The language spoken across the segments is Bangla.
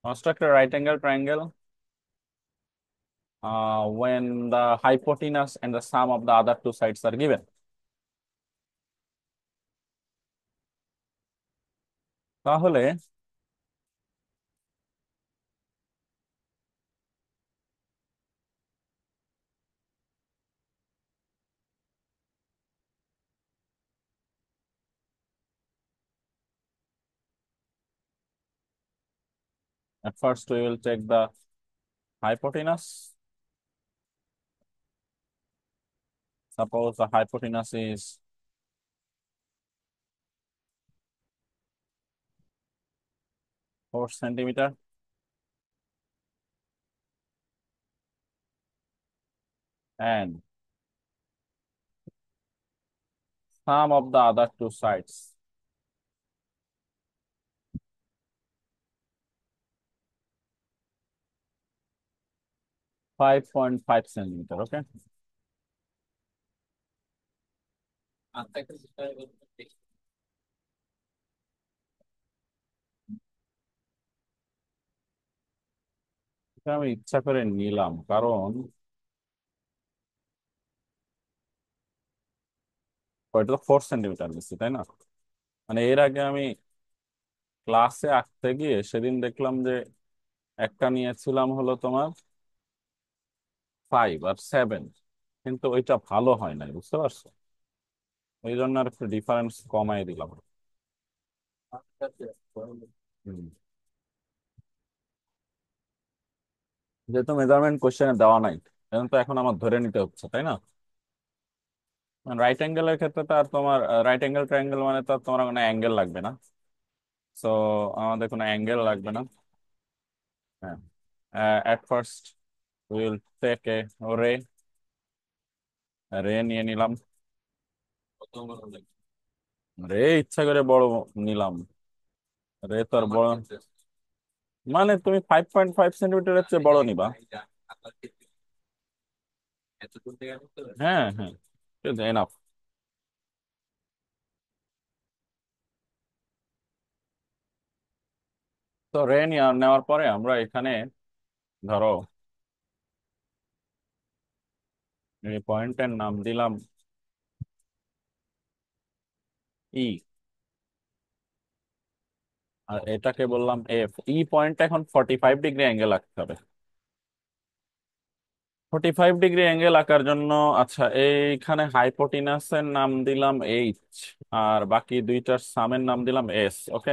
Construct a right angle triangle when the hypotenuse and the sum of the other two sides are given. তাহলে at first we will take the hypotenuse. Suppose the hypotenuse is 4 centimeter and sum of the other two sides 5.5 centimeter. Okay. এটা আমি ইচ্ছা করে নিলাম কারণ ওইটা তো 4 সেন্টিমিটার নিচ্ছি, তাই না? মানে এর আগে আমি ক্লাসে আঁকতে গিয়ে সেদিন দেখলাম যে একটা নিয়েছিলাম হলো তোমার 5 আর 7, কিন্তু ওইটা ভালো হয় নাই, বুঝতে পারছো? ওই জন্য আর একটু ডিফারেন্স কমাই দিলাম। হুম। যেহেতু মেজারমেন্ট কোশ্চেনে দেওয়া নাই, এখন তো এখন আমার ধরে নিতে হচ্ছে, তাই না? রাইট অ্যাঙ্গেলের ক্ষেত্রে তো আর তোমার রাইট অ্যাঙ্গেল ট্রায়াঙ্গেল মানে তো আর তোমার কোনো অ্যাঙ্গেল লাগবে না। সো আমাদের কোনো অ্যাঙ্গেল লাগবে না। হ্যাঁ, at first will take a ray ray নিয়ে নিলাম। রে ইচ্ছা করে বড় নিলাম। রে তো আর বড়, মানে তুমি 5.5 সেন্টিমিটারের চেয়ে বড় নিবা। হ্যাঁ হ্যাঁ, এনাফ। তো রে নেওয়ার পরে আমরা এখানে ধরো এই পয়েন্টের নাম দিলাম ই, আর এটাকে বললাম এফ। ই পয়েন্ট এখন 45 ডিগ্রি অ্যাঙ্গেল আঁকতে হবে। 45 ডিগ্রি অ্যাঙ্গেল আঁকার জন্য, আচ্ছা, এইখানে হাইপোটিনাসের নাম দিলাম এইচ, আর বাকি দুইটার সামের নাম দিলাম এস। ওকে।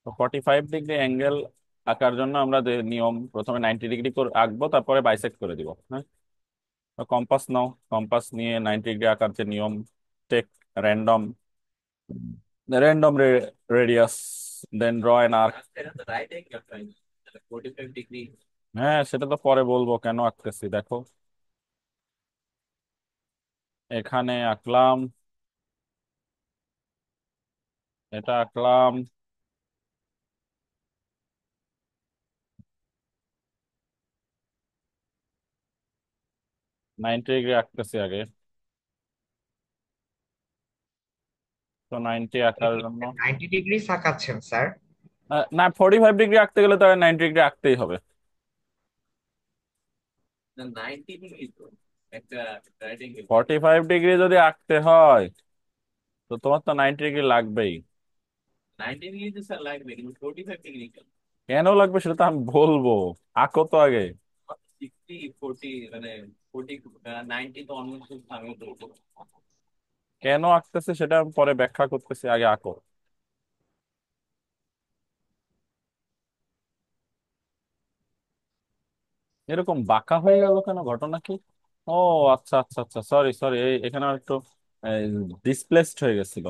তো 45 ডিগ্রি অ্যাঙ্গেল আঁকার জন্য আমরা যে নিয়ম, প্রথমে 90 ডিগ্রি করে আঁকবো, তারপরে বাইসেক্ট করে দিব। হ্যাঁ, কম্পাস নাও, কম্পাস নিয়ে 90 ডিগ্রি আঁকার যে নিয়ম, take random random radius, then draw an arc. হ্যাঁ, সেটা তো পরে বলবো কেন আঁকতেছি, দেখো। এখানে আঁকলাম, এটা আঁকলাম। 90 ডিগ্রি আঁকতেছি আগে। তো 90 আপনি আঁকার কি জন্য 90 ডিগ্রি তাকাচ্ছেন স্যার? না, 45 ডিগ্রি আঁকতে গেলে তাহলে 90 ডিগ্রি আঁকতেই হবে। 45 ডিগ্রি যদি আঁকতে হয় তো তোমার তো 90 ডিগ্রি লাগবেই। কেন লাগবে সেটা তো আমি বলবো, আঁকো তো আগে। কেন আঁকতেছে সেটা আমি পরে ব্যাখ্যা করতেছি, আগে আঁকো। এরকম বাঁকা হয়ে গেল কেন, ঘটনা কি? ও আচ্ছা আচ্ছা আচ্ছা, সরি সরি, এখানে আর একটু ডিসপ্লেসড হয়ে গেছিল।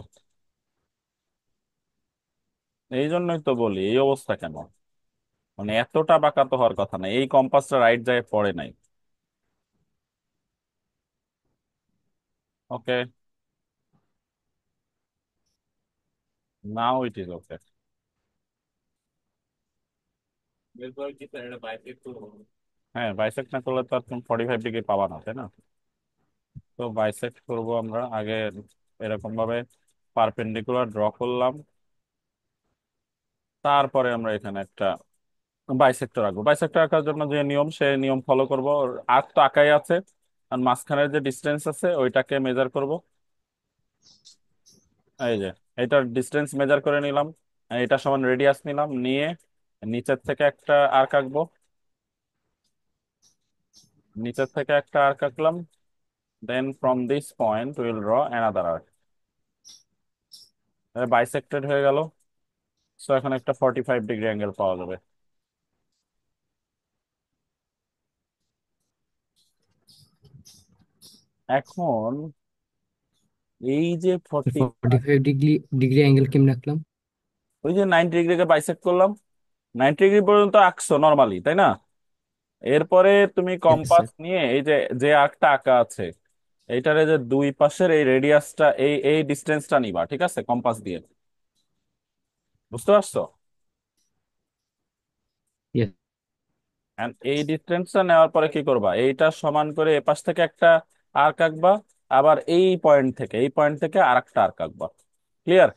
এই জন্যই তো বলি এই অবস্থা কেন। মানে এতটা বাঁকা তো হওয়ার কথা না, এই কম্পাসটা রাইট জায়গায় পড়ে নাই। ওকে, নাও ইট ইজ ওকে। হ্যাঁ, বাইসেক্ট না করলে তো আর তুমি 45 ডিগ্রি পাবা না, তাই না? তো বাইসেক্ট করব আমরা আগে, এরকম ভাবে পারপেন্ডিকুলার ড্র করলাম, তারপরে আমরা এখানে একটা বাইসেক্টর আঁকবো। বাইসেক্টর আঁকার জন্য যে নিয়ম, সে নিয়ম ফলো করব। আর্ক তো আঁকাই আছে, আর মাঝখানের যে ডিস্টেন্স আছে ওইটাকে মেজার করব। এই যে এটার ডিস্টেন্স মেজার করে নিলাম, আর এটা সমান রেডিয়াস নিলাম, নিয়ে নিচের থেকে একটা আর্ক আঁকবো। নিচের থেকে একটা আর্ক আঁকলাম, then from this point will draw another arc. Bisected হয়ে গেল। সো এখন একটা 45 ডিগ্রি অ্যাঙ্গেল পাওয়া যাবে। এখন এই যে 45 ডিগ্রি ডিগ্রি অ্যাঙ্গেল কেমনে রাখলাম? ওই যে 90 ডিগ্রিকে বাইসেক্ট করলাম, 90 ডিগ্রি পর্যন্ত আঁকছো নর্মালি, তাই না? এরপরে তুমি ইয়েস কম্পাস স্যার। নিয়ে এই যে যে আর্কটা আঁকা আছে, এইটারে যে দুই পাশের এই রেডিয়াসটা, এই এই ডিস্টেন্সটা নিবা, ঠিক আছে, কম্পাস দিয়ে। বুঝতে পারছো? ইয়েস। And এই ডিস্টেন্সটা নেওয়ার পরে কি করবা, এইটা সমান করে এপাশ থেকে একটা আর্ক আঁকবা, আবার এই পয়েন্ট থেকে আর একটা আর্ক আঁকবা। ক্লিয়ার?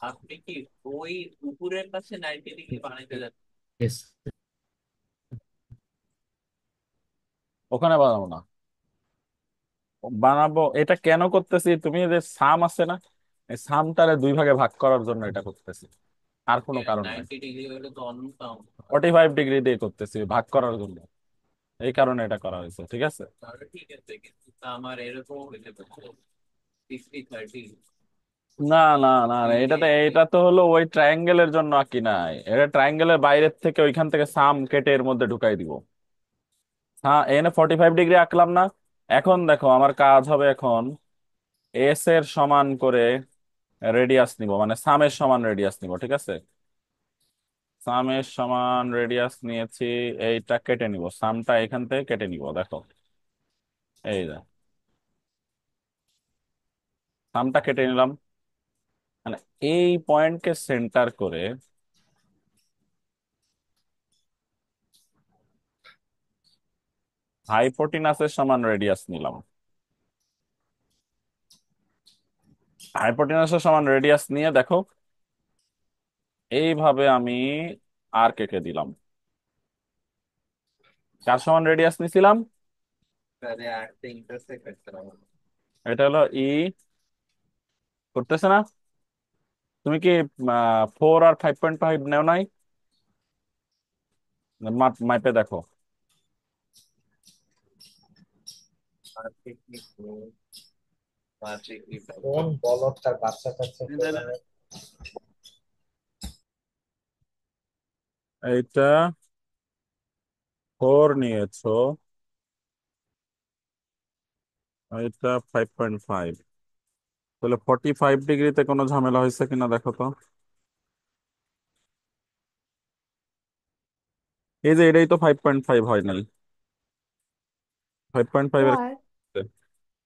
আপনি কি ওই উপরের পাশে 90 ডিগ্রি বানাইতে যাচ্ছেন? ইয়েস। ওখানে বানাবো না, বানাবো। এটা কেন করতেছি, তুমি যে সাম আছে না, এই সামটারে দুই ভাগে ভাগ করার জন্য এটা করতেছি, আর কোনো কারণ নাই। 90 ডিগ্রি হলে তো অন্য কাম। 45 ডিগ্রি দিয়ে করতেছি ভাগ করার জন্য, এই কারণে এটা করা হয়েছে, ঠিক আছে। তাহলে ঠিক আছে, কিন্তু তা আমার এরকম হইতে পারে 60-30। না না না না, এটা তো হলো ওই ট্রায়াঙ্গেলের জন্য আঁকি নাই, এটা ট্রায়াঙ্গেলের বাইরের থেকে ওইখান থেকে সাম কেটে এর মধ্যে ঢুকাই দিব। হ্যাঁ, এখানে 45 ডিগ্রি আঁকলাম না। এখন দেখো আমার কাজ হবে, এখন এস এর সমান করে রেডিয়াস নিব, মানে সামের সমান রেডিয়াস নিব, ঠিক আছে। সামের সমান রেডিয়াস নিয়েছি, এইটা কেটে নিব, সামটা এখান থেকে কেটে নিব, দেখো এই যে সামটা কেটে নিলাম। মানে এই পয়েন্টকে সেন্টার করে হাইপোটিনাসের সমান রেডিয়াস নিলাম। হাইপোটেনাসের সমান রেডিয়াস নিয়ে দেখো, এইভাবে আমি আর্ক এঁকে দিলাম। কার সমান রেডিয়াস নিছিলাম? তাহলে আর্টে ইন্টারসেক্ট করতে হবে। এটা হলো ই। করতেছে না? তুমি কি 4 আর 5.5 নেও নাই? মাইপে দেখো। Perfectly perfectly. কোন বলদ তার বাচ্চা কাচ্চা প্রোগ্রামে? এইটা 4 নিয়েছো, এইটা 5.5, তাহলে 45 ডিগ্রিতে কোনো ঝামেলা হয়েছে কিনা দেখো তো। এই যে এটাই তো 5.5 হয় নাই, 5.5 এর। স্যার,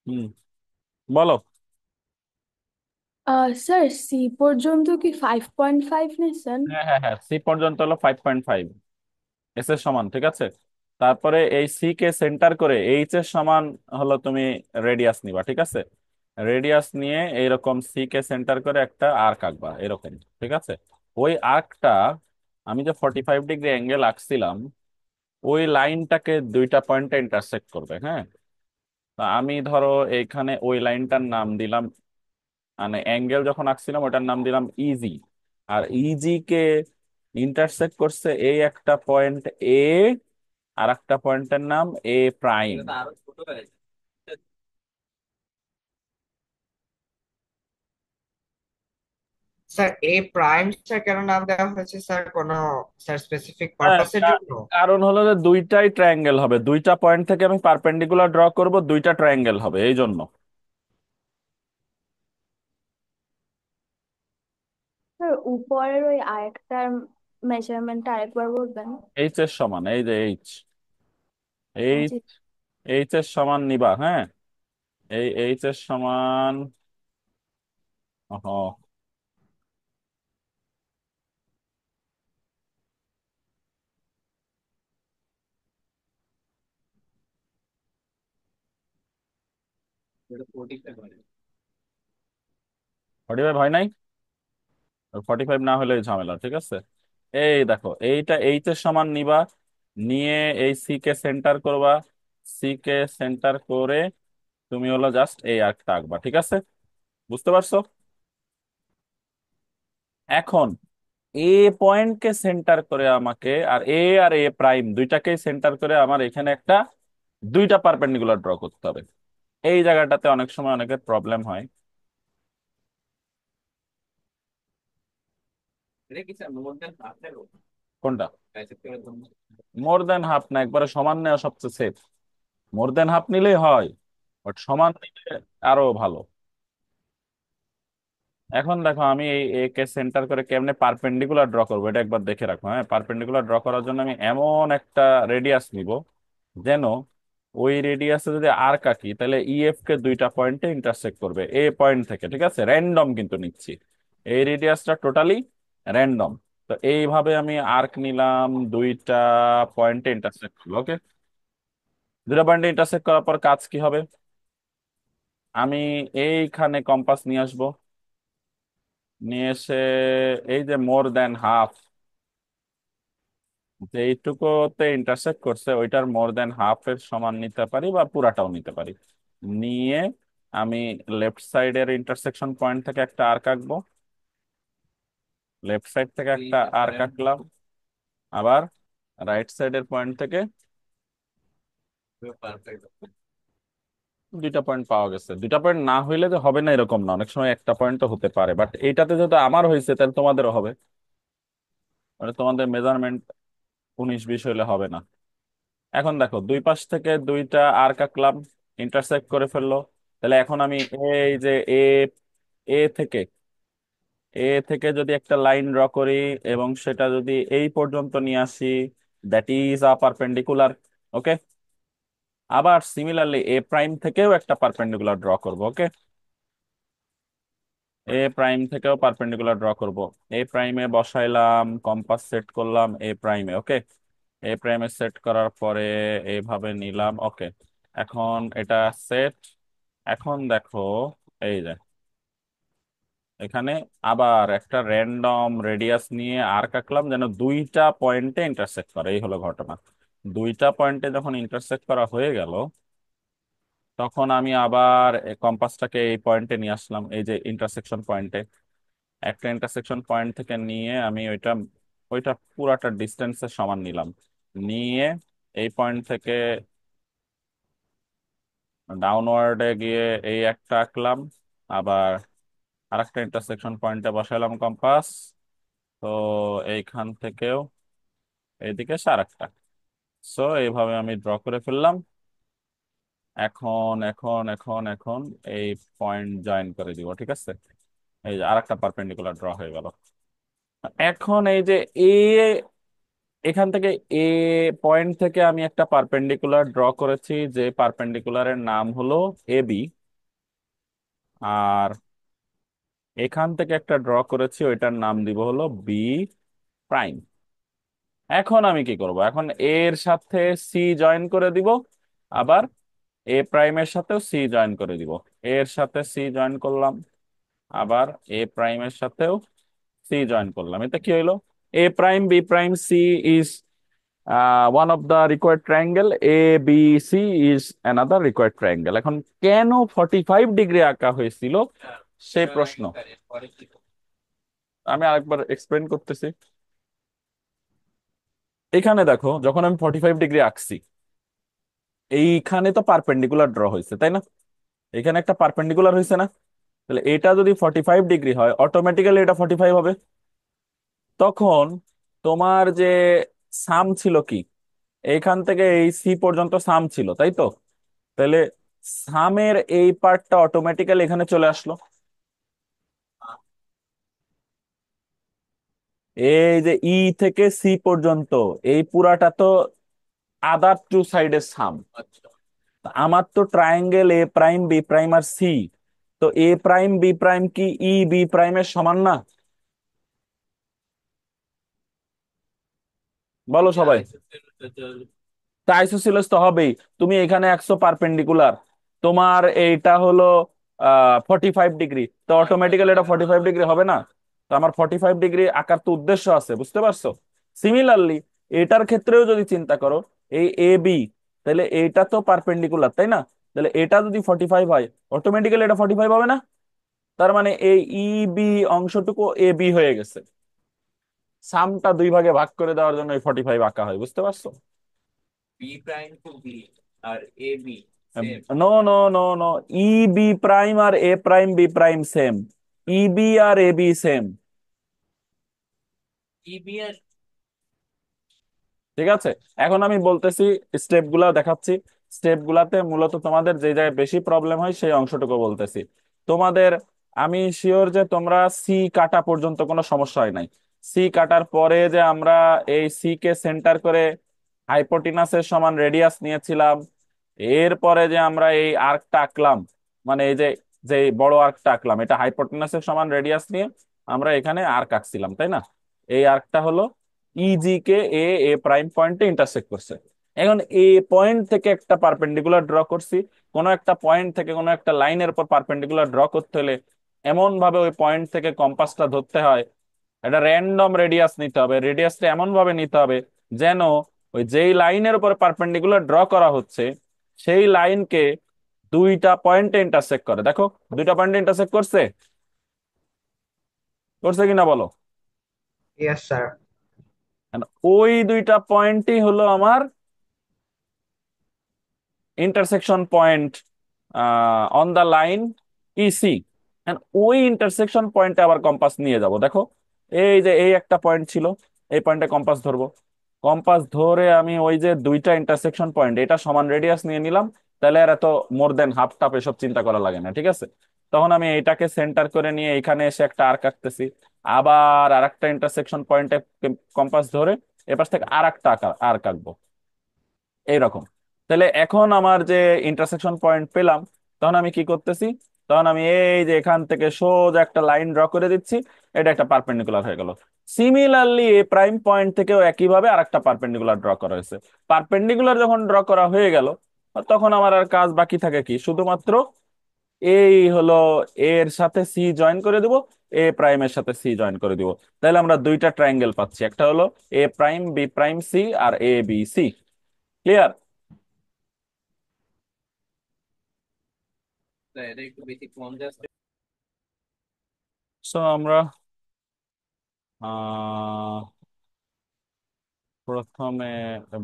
হুম, বলো। স্যার সি পর্যন্ত কি 5.5 নিছেন? হ্যাঁ হ্যাঁ হ্যাঁ, সি পর্যন্ত হলো 5.5, এস এর সমান, ঠিক আছে। তারপরে এই সি কে সেন্টার করে এইচ এর সমান হলো তুমি রেডিয়াস নিবা, ঠিক আছে। রেডিয়াস নিয়ে এইরকম সি কে সেন্টার করে একটা আর্ক আঁকবা এরকম, ঠিক আছে। ওই আর্কটা, আমি যে 45 ডিগ্রি অ্যাঙ্গেল আঁকছিলাম, ওই লাইনটাকে দুইটা পয়েন্টে ইন্টারসেক্ট করবে, হ্যাঁ। তা আমি ধরো এইখানে ওই লাইনটার নাম দিলাম, মানে অ্যাঙ্গেল যখন আঁকছিলাম ওটার নাম দিলাম ইজি। আর ইজি কে ইন্টারসেক্ট করছে এই একটা পয়েন্ট এ, আর একটা পয়েন্টের নাম এ প্রাইম। এটা তো আরো ছোট হয়ে যায়। স্যার এ প্রাইম স্যার কেন নাম দেওয়া হয়েছে স্যার, কোনো স্যার স্পেসিফিক হ্যাঁ, পারপাসের জন্য? কারণ হলো যে দুইটাই ট্রায়াঙ্গেল হবে, দুইটা পয়েন্ট থেকে আমি পারপেন্ডিকুলার ড্র করব, দুইটা ট্রায়াঙ্গেল হবে এই জন্য। স্যার উপরের ওই আরেকটার মেজারমেন্ট আরেকবার বলবেন? এইচ এর সমান, এই যে এইচ, এইচ জি। এইচ এর সমান নিবা, হ্যাঁ। এই এইচ এর সমান, ও, এটা 45 হয়। 45 হয় নাই? 45 না হলে ঝামেলা, ঠিক আছে। এই দেখো, এইটা এইচ এর সমান নিবা, নিয়ে এই সি কে সেন্টার করবা, সি কে সেন্টার করে তুমি হলো জাস্ট এই আর্কটা আঁকবা, ঠিক আছে? বুঝতে পারছো? এখন এ পয়েন্টকে সেন্টার করে আমাকে, আর এ প্রাইম দুইটাকেই সেন্টার করে আমার এখানে একটা দুইটা পারপেন্ডিকুলার ড্র করতে হবে। এই জায়গাটাতে অনেক সময় অনেকের প্রবলেম হয়। এটা কি স্যার মোর দ্যান হাফ এর কোনটা? বাইসেপ করে জন্য? মোর দেন হাফ না, একবারে সমান নেওয়া সবচেয়ে সেফ। মোর দেন হাফ নিলেই হয়, বাট সমান নিলে আরো ভালো। এখন দেখো আমি এই এ কে সেন্টার করে কেমনে পারপেন্ডিকুলার ড্র করবো এটা একবার দেখে রাখো। হ্যাঁ, পারপেন্ডিকুলার ড্র করার জন্য আমি এমন একটা রেডিয়াস নিব যেন ওই রেডিয়াসে যদি আর্ক আঁকি তাহলে ইএফ কে দুইটা পয়েন্টে ইন্টারসেক্ট করবে এ পয়েন্ট থেকে, ঠিক আছে? র্যান্ডম কিন্তু নিচ্ছি, এই রেডিয়াসটা টোটালি র্যান্ডম। তো এইভাবে আমি আর্ক নিলাম, দুইটা পয়েন্টে ইন্টারসেক্ট করবো। ওকে, দুইটা পয়েন্টে ইন্টারসেক্ট করার পর কাজ কি হবে? আমি এইখানে কম্পাস নিয়ে আসবো, নিয়ে এসে এই যে মোর দেন হাফ, যে এইটুকুতে ইন্টারসেক্ট করছে ওইটার মোর দেন হাফ এর সমান নিতে পারি বা পুরাটাও নিতে পারি। নিয়ে আমি লেফট সাইডের ইন্টারসেকশন পয়েন্ট থেকে একটা আর্ক আঁকবো, লেফট সাইড থেকে একটা এইটা আর্ক করেন আঁকলাম, আবার রাইট সাইডের পয়েন্ট থেকে পারফেক্ট। দুইটা পয়েন্ট পাওয়া গেছে। দুইটা পয়েন্ট না হইলে যে হবে না এরকম না, অনেক সময় একটা পয়েন্টও হতে পারে, বাট এইটাতে যেহেতু আমার হয়েছে তাহলে তোমাদেরও হবে। মানে তোমাদের মেজারমেন্ট 19-20 হইলে হবে না। এখন দেখো দুই পাশ থেকে দুইটা আর্ক আঁকলাম, ইন্টারসেক্ট করে ফেললো। তাহলে এখন আমি এই যে এ থেকে এ থেকে যদি একটা লাইন ড্র করি এবং সেটা যদি এই পর্যন্ত নিয়ে আসি, দ্যাট ইজ আ পারপেন্ডিকুলার। ওকে, আবার সিমিলারলি এ প্রাইম থেকেও একটা পারপেন্ডিকুলার ড্র করব। ওকে, এ প্রাইম থেকেও পারপেন্ডিকুলার ড্র করব। এ প্রাইমে বসাইলাম, কম্পাস সেট করলাম এ প্রাইমে। ওকে, এ প্রাইমে সেট করার পরে এইভাবে নিলাম। ওকে, এখন এটা সেট। এখন দেখো এই যে এখানে আবার একটা র্যান্ডম রেডিয়াস নিয়ে আর্ক আঁকলাম যেন দুইটা পয়েন্টে ইন্টারসেক্ট করে। এই হলো ঘটনা। দুইটা পয়েন্টে যখন ইন্টারসেক্ট করা হয়ে গেল তখন আমি আবার কম্পাসটাকে এই পয়েন্টে নিয়ে আসলাম, এই যে ইন্টারসেকশন পয়েন্টে। একটা ইন্টারসেকশন পয়েন্ট থেকে নিয়ে আমি ওইটা ওইটা পুরাটা ডিস্টেন্সের সমান নিলাম, নিয়ে এই পয়েন্ট থেকে ডাউনওয়ার্ডে গিয়ে এই একটা আঁকলাম, আবার আরেকটা ইন্টারসেকশন পয়েন্টে বসালাম কম্পাস। তো এইখান থেকেও এইদিকে আরেকটা। সো এইভাবে আমি ড্র করে ফেললাম। এখন এই পয়েন্ট জয়েন করে দিব, ঠিক আছে? এই যে আরেকটা পারপেন্ডিকুলার ড্র হয়ে গেল। এখন এই যে এ, এখান থেকে এ পয়েন্ট থেকে আমি একটা পারপেন্ডিকুলার ড্র করেছি, যে পারপেন্ডিকুলারের নাম হলো এ বি। আর এখান থেকে একটা ড্র করেছি, ওইটার নাম দিব হলো বি প্রাইম। এখন আমি কি করব? এখন এর সাথে সি জয়েন করে দিব, আবার এ প্রাইমের সাথেও সি জয়েন করে দিব। এর সাথে সি জয়েন করলাম, আবার এ প্রাইমের সাথেও সি জয়েন করলাম। এতে কি হইলো? A prime B prime C is one of the required triangle, A B C is another required triangle. এখন কেন 45 ডিগ্রি আঁকা হয়েছিল সেই প্রশ্ন পরে কি আমি আরেকবার এক্সপ্লেন করতেছি। এখানে দেখো, যখন আমি 45 ডিগ্রি আঁকছি এইখানে তো পারপেন্ডিকুলার ড্র হয়েছে, তাই না? এখানে একটা পারপেন্ডিকুলার হয়েছে না? তাহলে এটা যদি 45 ডিগ্রি হয় অটোমেটিক্যালি এটা 45 হবে। তখন তোমার যে সাম ছিল কি, এইখান থেকে এই সি পর্যন্ত সাম ছিল, তাই তো? তাহলে সামের এই পার্টটা অটোমেটিক্যালি এখানে চলে আসলো। এই যে ই থেকে সি পর্যন্ত এই পুরাটা তো আদার টু সাইডের সাম। আচ্ছা আমার তো triangle A prime B prime আর সি, তো এ প্রাইম বি প্রাইম কি ই বি প্রাইমের সমান না? বলো সবাই। তা আইসোসিলেস তো হবেই। তুমি এখানে 100 পারপেন্ডিকুলার, তোমার এইটা হলো 45 ডিগ্রি, তো অটোমেটিক্যালি এটা 45 ডিগ্রি হবে না? তো আমার 45 ডিগ্রি আঁকার তো উদ্দেশ্য আছে, বুঝতে পারছো? সিমিলারলি এটার ক্ষেত্রেও যদি চিন্তা করো, এই এ বি, তাহলে এটা তো পারপেন্ডিকুলার, তাই না? তাহলে এটা যদি 45 হয়, অটোমেটিক্যালি এটা 45 হবে না? তার মানে এই ই বি অংশটুকু এ বি হয়ে গেছে। সামটা দুই ভাগে ভাগ করে দেওয়ার জন্য এই 45 আঁকা হয়, বুঝতে পারছো? বি প্রাইম টু বি আর A B same. No no no no, E B prime আর A prime B prime same, E B আর A B same. E B আর ঠিক আছে, এখন আমি বলতেছি, স্টেপ গুলা দেখাচ্ছি। স্টেপ গুলাতে মূলত তোমাদের যে জায়গায় বেশি প্রবলেম হয় সেই অংশটুকু বলতেছি তোমাদের। আমি শিওর যে তোমরা সি কাটা পর্যন্ত কোনো সমস্যা হয় নাই। সি কাটার পরে যে আমরা এই সি কে সেন্টার করে হাইপোটিনাসের সমান রেডিয়াস নিয়েছিলাম, এরপরে যে আমরা এই আর্কটা আঁকলাম, মানে এই যে যে বড় আর্কটা আঁকলাম, এটা হাইপোটিনাসের সমান রেডিয়াস নিয়ে আমরা এখানে আর্ক আঁকছিলাম, তাই না? এই আর্কটা হলো ইজি কে এ এ প্রাইম পয়েন্টে ইন্টারসেক্ট করছে। এখন এ পয়েন্ট থেকে একটা পারপেন্ডিকুলার ড্র করছি। কোনো একটা পয়েন্ট থেকে কোনো একটা লাইনের উপর পারপেন্ডিকুলার ড্র করতে হলে এমন ভাবে ওই পয়েন্ট থেকে কম্পাসটা ধরতে হয়, একটা র্যান্ডম রেডিয়াস নিতে হবে, রেডিয়াসটা এমন ভাবে নিতে হবে যেন ওই যেই লাইনের উপর পারপেন্ডিকুলার ড্র করা হচ্ছে সেই লাইনকে দুইটা পয়েন্টে ইন্টারসেক্ট করে। দেখো, দুইটা পয়েন্টে ইন্টারসেক্ট করছে, করছে কিনা বলো? Yes sir. And ওই দুইটা পয়েন্টই হলো আমার intersection point on the line EC. ওই ইন্টারসেকশন পয়েন্টে আবার কম্পাস নিয়ে যাব। দেখো, এই যে এই একটা পয়েন্ট ছিল, এই পয়েন্টে কম্পাস ধরবো। কম্পাস ধরে আমি ওই যে দুইটা ইন্টারসেকশন পয়েন্ট, এটা সমান রেডিয়াস নিয়ে নিলাম, তাহলে আর এত মোর দেন হাফ টাপ এসব চিন্তা করা লাগে না, ঠিক আছে? তখন আমি এইটাকে সেন্টার করে নিয়ে এখানে এসে একটা আর্ক আঁকতেছি, আবার আর একটা ইন্টারসেকশন পয়েন্টে কম্পাস ধরে এপাশ থেকে আর একটা আর্ক আঁকবো, এইরকম। তাহলে এখন আমার যে ইন্টারসেকশন পয়েন্ট পেলাম, তখন আমি কি করতেছি? তখন আমি এই যে এখান থেকে সোজা একটা লাইন ড্র করে দিচ্ছি, এটা একটা পারপেন্ডিকুলার হয়ে গেল। সিমিলারলি এ প্রাইম পয়েন্ট থেকেও একইভাবে আরেকটা পারপেন্ডিকুলার ড্র করা হয়েছে। পারপেন্ডিকুলার যখন ড্র করা হয়ে গেল, তখন আমার আর কাজ বাকি থাকে কি, শুধুমাত্র এই হলো এর সাথে সি জয়েন করে দিব, এ প্রাইমের সাথে সি জয়েন করে দিব। তাহলে আমরা দুইটা ট্রায়াঙ্গেল পাচ্ছি, একটা হলো এ prime B prime C R A B C. Clear? এটা একটু বেশি কম যাচ্ছে। সো আমরা আহ প্রথমে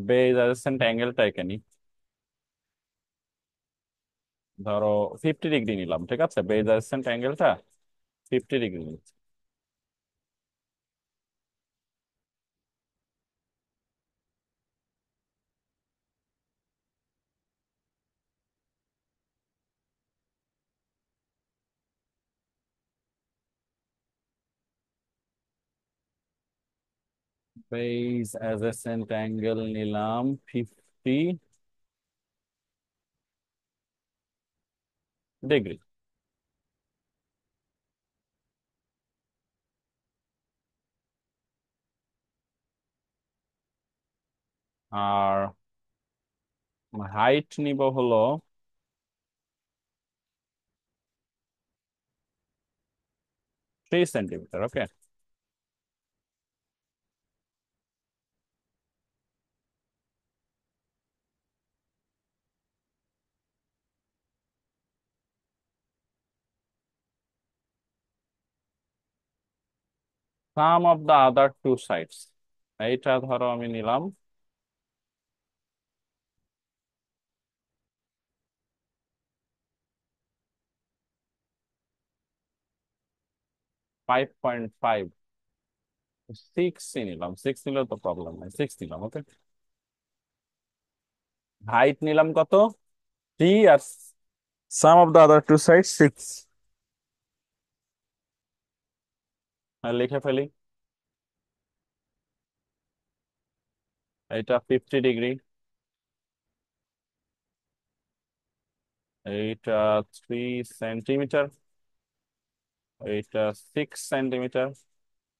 বেজ অ্যাডজেসেন্ট অ্যাঙ্গেলটা এঁকে নিই। ধরো 50 ডিগ্রি নিলাম, ঠিক আছে? বেজ অ্যাডজেসেন্ট অ্যাঙ্গেলটা 50 ডিগ্রি নিচ্ছি। বেজ অ্যাডজেসেন্ট অ্যাঙ্গেল নিলাম 50 ডিগ্রি। আর হাইট নিব হলো 3 centimetre. Okay, sum of the other two sides, এইটা ধরো আমি নিলাম 5.5। 6 নিলাম, 6 নিলে তো প্রবলেম নাই, 6 নিলাম। ওকে, হাইট নিলাম কত? 3, আর sum of the other two side 6। লিখে ফেলি, এটা 50 ডিগ্রি, এইটা 3 সেন্টিমিটার, এইটা 6 centimetre.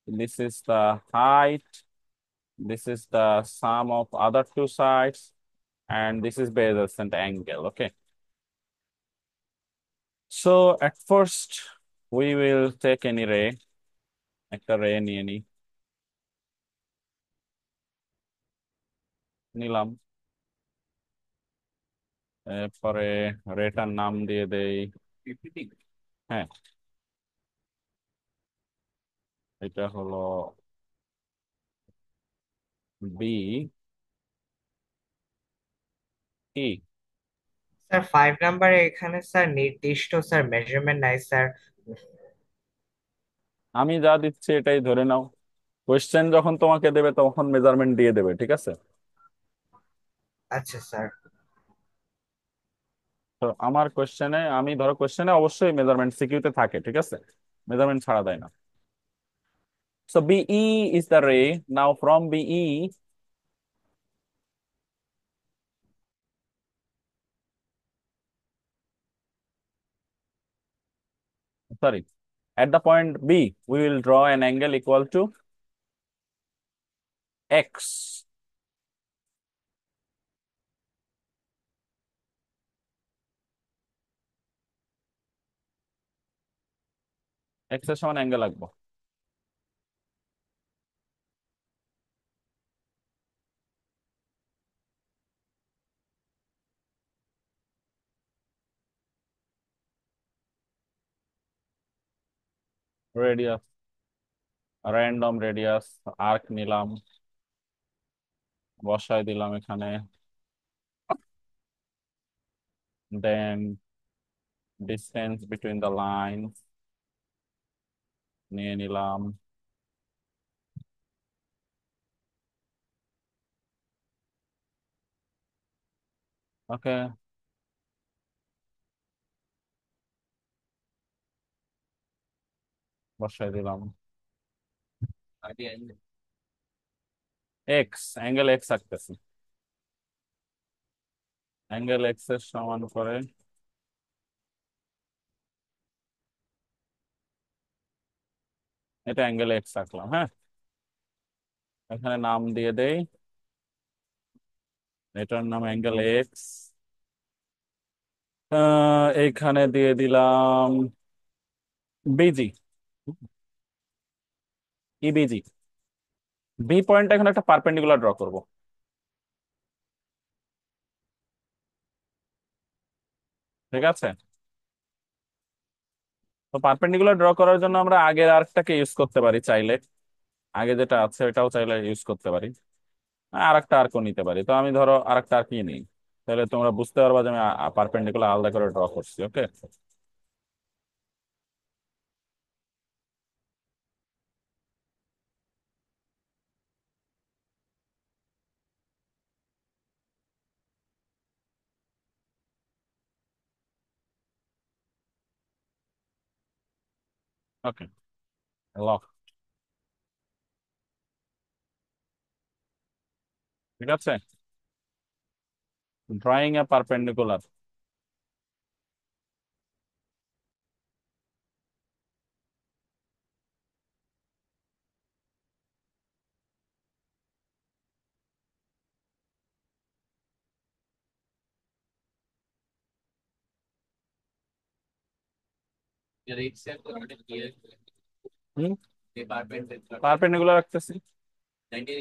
This is the height, this is the sum of other two sides, and this is base adjacent angle. Okay, so at first we will take any ray. একটা রে নিয়ে নি, নিলাম। এরপরে রেটার নাম দিয়ে দেই। 50 হ্যাঁ, এটা হলো বি ই। স্যার 5 নাম্বারে এখানে স্যার নির্দিষ্ট স্যার মেজারমেন্ট নাই স্যার। আমি যা দিচ্ছি এটাই ধরে নাও। কোয়েশ্চেন যখন তোমাকে দেবে তখন মেজারমেন্ট দিয়ে দেবে, ঠিক আছে? আচ্ছা স্যার। তো আমার কোয়েশ্চেনে, আমি ধরো কোয়েশ্চেনে অবশ্যই মেজারমেন্ট সিকিউতে থাকে, ঠিক আছে? মেজারমেন্ট ছাড়া দেয় না। So BE is the ray. Now from BE, sorry, at the point B, we will draw an angle equal to x. x এর সমান অ্যাঙ্গেল আঁকবো। রেডিয়াস, র্যান্ডম রেডিয়াস আর্ক নিলাম, বসায় দিলাম এখানে। Then distance between the lines নিয়ে নিলাম। ওকে, বসায় দিলাম। idea. এক্স, অ্যাঙ্গেল এক্স আঁকতেছি। অ্যাঙ্গেল এক্স এর সমান করে এটা অ্যাঙ্গেল এক্স আঁকলাম। হ্যাঁ, এখানে নাম দিয়ে দেই, এটার নাম অ্যাঙ্গেল এক্স। এইখানে দিয়ে দিলাম বিজি, ইবিজি। বি পয়েন্ট এখন একটা পারপেন্ডিকুলার ড্র করব, ঠিক আছে? তো পারপেন্ডিকুলার ড্র করার জন্য আমরা আগের আর্কটাকে ইউজ করতে পারি চাইলে, আগে যেটা আছে ওটাও চাইলে ইউজ করতে পারি, আর একটা আর্কও নিতে পারি। তো আমি ধরো আর একটা আর্ক নিয়ে নিই, তাহলে তোমরা বুঝতে পারবা যে আমি পারপেন্ডিকুলার আলাদা করে ড্র করছি। ওকে, ওকে, লক, ঠিক আছে। Drawing A perpendicular, The rate set here, hmm, department perpendicular রাখতেছি। 90.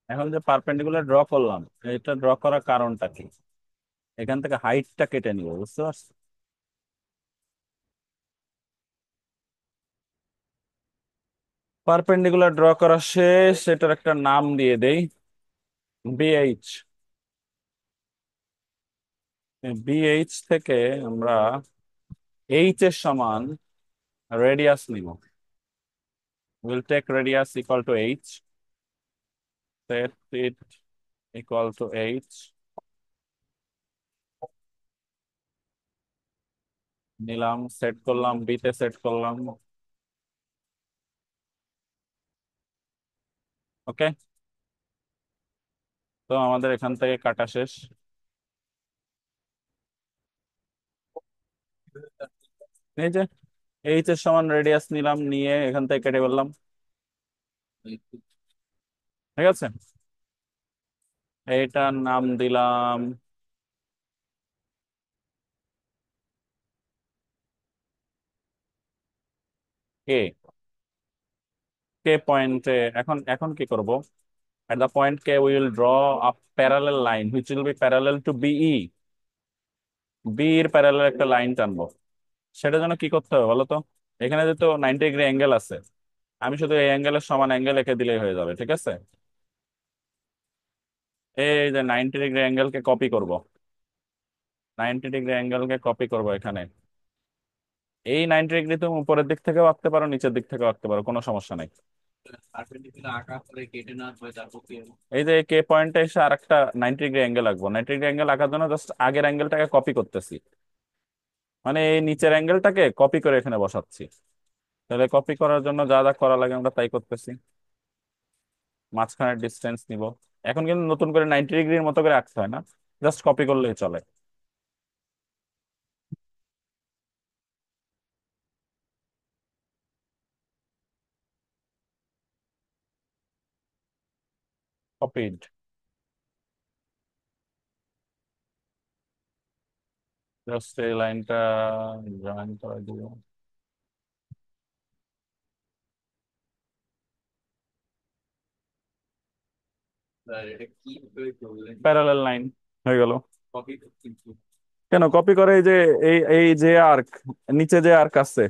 এখন যে পারপেন্ডিকুলার ড্র করলাম, এটা ড্র করার কারণটা কি? এখান থেকে হাইটটা কেটে নিব, বুঝতে পারছো? পারপেন্ডিকুলার ড্র করা শেষ, এটার একটা নাম দিয়ে দেই, বিএইচ। বিএইচ থেকে আমরা এইচ এর সমান রেডিয়াস নিব। Will take radius equal to H, set it equal to H, নিলাম, সেট করলাম, বি তে সেট করলাম। ওকে, তো আমাদের এখান থেকে কাটা শেষ। এই যে এইচ এর সমান রেডিয়াস নিলাম, নিয়ে এখান থেকে কেটে বললাম, ঠিক আছে? এইটার নাম দিলাম কে। কে পয়েন্টে এখন এখন কি করব? at the point K we will draw a parallel line which will be parallel to BE। B এর প্যারালাল একটা লাইন টানবো। সেটার জন্য কি করতে হবে বলো তো? এখানে যেহেতু 90 ডিগ্রি অ্যাঙ্গেল আছে, আমি শুধু এই অ্যাঙ্গেলের সমান অ্যাঙ্গেল এঁকে দিলেই হয়ে যাবে, ঠিক আছে? এই যে 90 ডিগ্রি অ্যাঙ্গেলকে কপি করব, 90 ডিগ্রি অ্যাঙ্গেলকে কপি করব এখানে। এই 90 ডিগ্রি তুমি উপরের দিক থেকেও আঁকতে পারো, নিচের দিক থেকেও আঁকতে পারো, কোনো সমস্যা নাই। পারপেন্ডিকুলার আঁকা পরে কেটে না হয় তারপর কি হবে? এই যে কে পয়েন্টে এসে আর একটা 90 ডিগ্রি অ্যাঙ্গেল আঁকবো, 90 ডিগ্রি অ্যাঙ্গেল আঁকার জন্য জাস্ট আগের অ্যাঙ্গেলটাকে কপি করতেছি, মানে এই নিচের অ্যাঙ্গেলটাকে কপি করে এখানে বসাচ্ছি। তাহলে কপি করার জন্য যা যা করা লাগে আমরা তাই করতেছি। মাঝখানের ডিস্টেন্স নিব। এখন কিন্তু নতুন করে 90 ডিগ্রির মতো করে আঁকতে হয় না, জাস্ট কপি করলেই চলে। কপিড। জাস্ট এই লাইনটা জয়েন করে দিব। স্যার এটা কি করে করলেন? প্যারালাল লাইন হয়ে গেল। কপি কিন্তু কেন কপি করে? এই যে এই এই যে আর্ক, নিচে যে আর্ক আছে,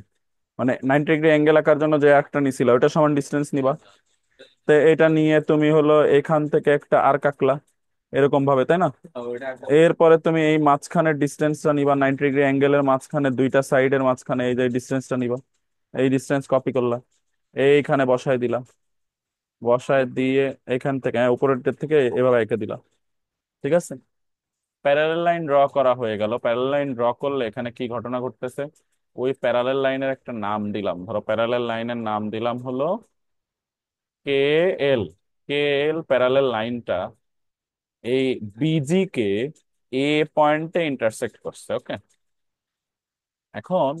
মানে 90 ডিগ্রি অ্যাঙ্গেল আঁকার জন্য যে আর্কটা নিছিল ওটা সমান ডিস্টেন্স নিবা। তো এটা নিয়ে তুমি হলো এখান থেকে একটা আর্ক আঁকলা এরকম ভাবে, তাই না? ওটা এরপরে তুমি এই মাঝখানের ডিস্টেন্সটা নিবা, 90 ডিগ্রি অ্যাঙ্গেলের মাঝখানে দুইটা সাইডের মাঝখানে এই যে ডিস্টেন্সটা নিবা। এই ডিস্টেন্স কপি করলা, এইখানে বসায় দিলা, বসায় দিয়ে এখান থেকে উপরের দিক থেকে এভাবে এঁকে দিলা, ঠিক আছে? প্যারালাল লাইন ড্র করা হয়ে গেল। প্যারালাল লাইন ড্র করলে এখানে কি ঘটনা ঘটতেছে? ওই প্যারালাল লাইনের একটা নাম দিলাম, ধরো প্যারালাল লাইনের নাম দিলাম হলো কে এল। কে এল প্যারালাল লাইনটা এই বিজি কে এ পয়েন্টে ইন্টারসেক্ট করছে, ওকে। এখন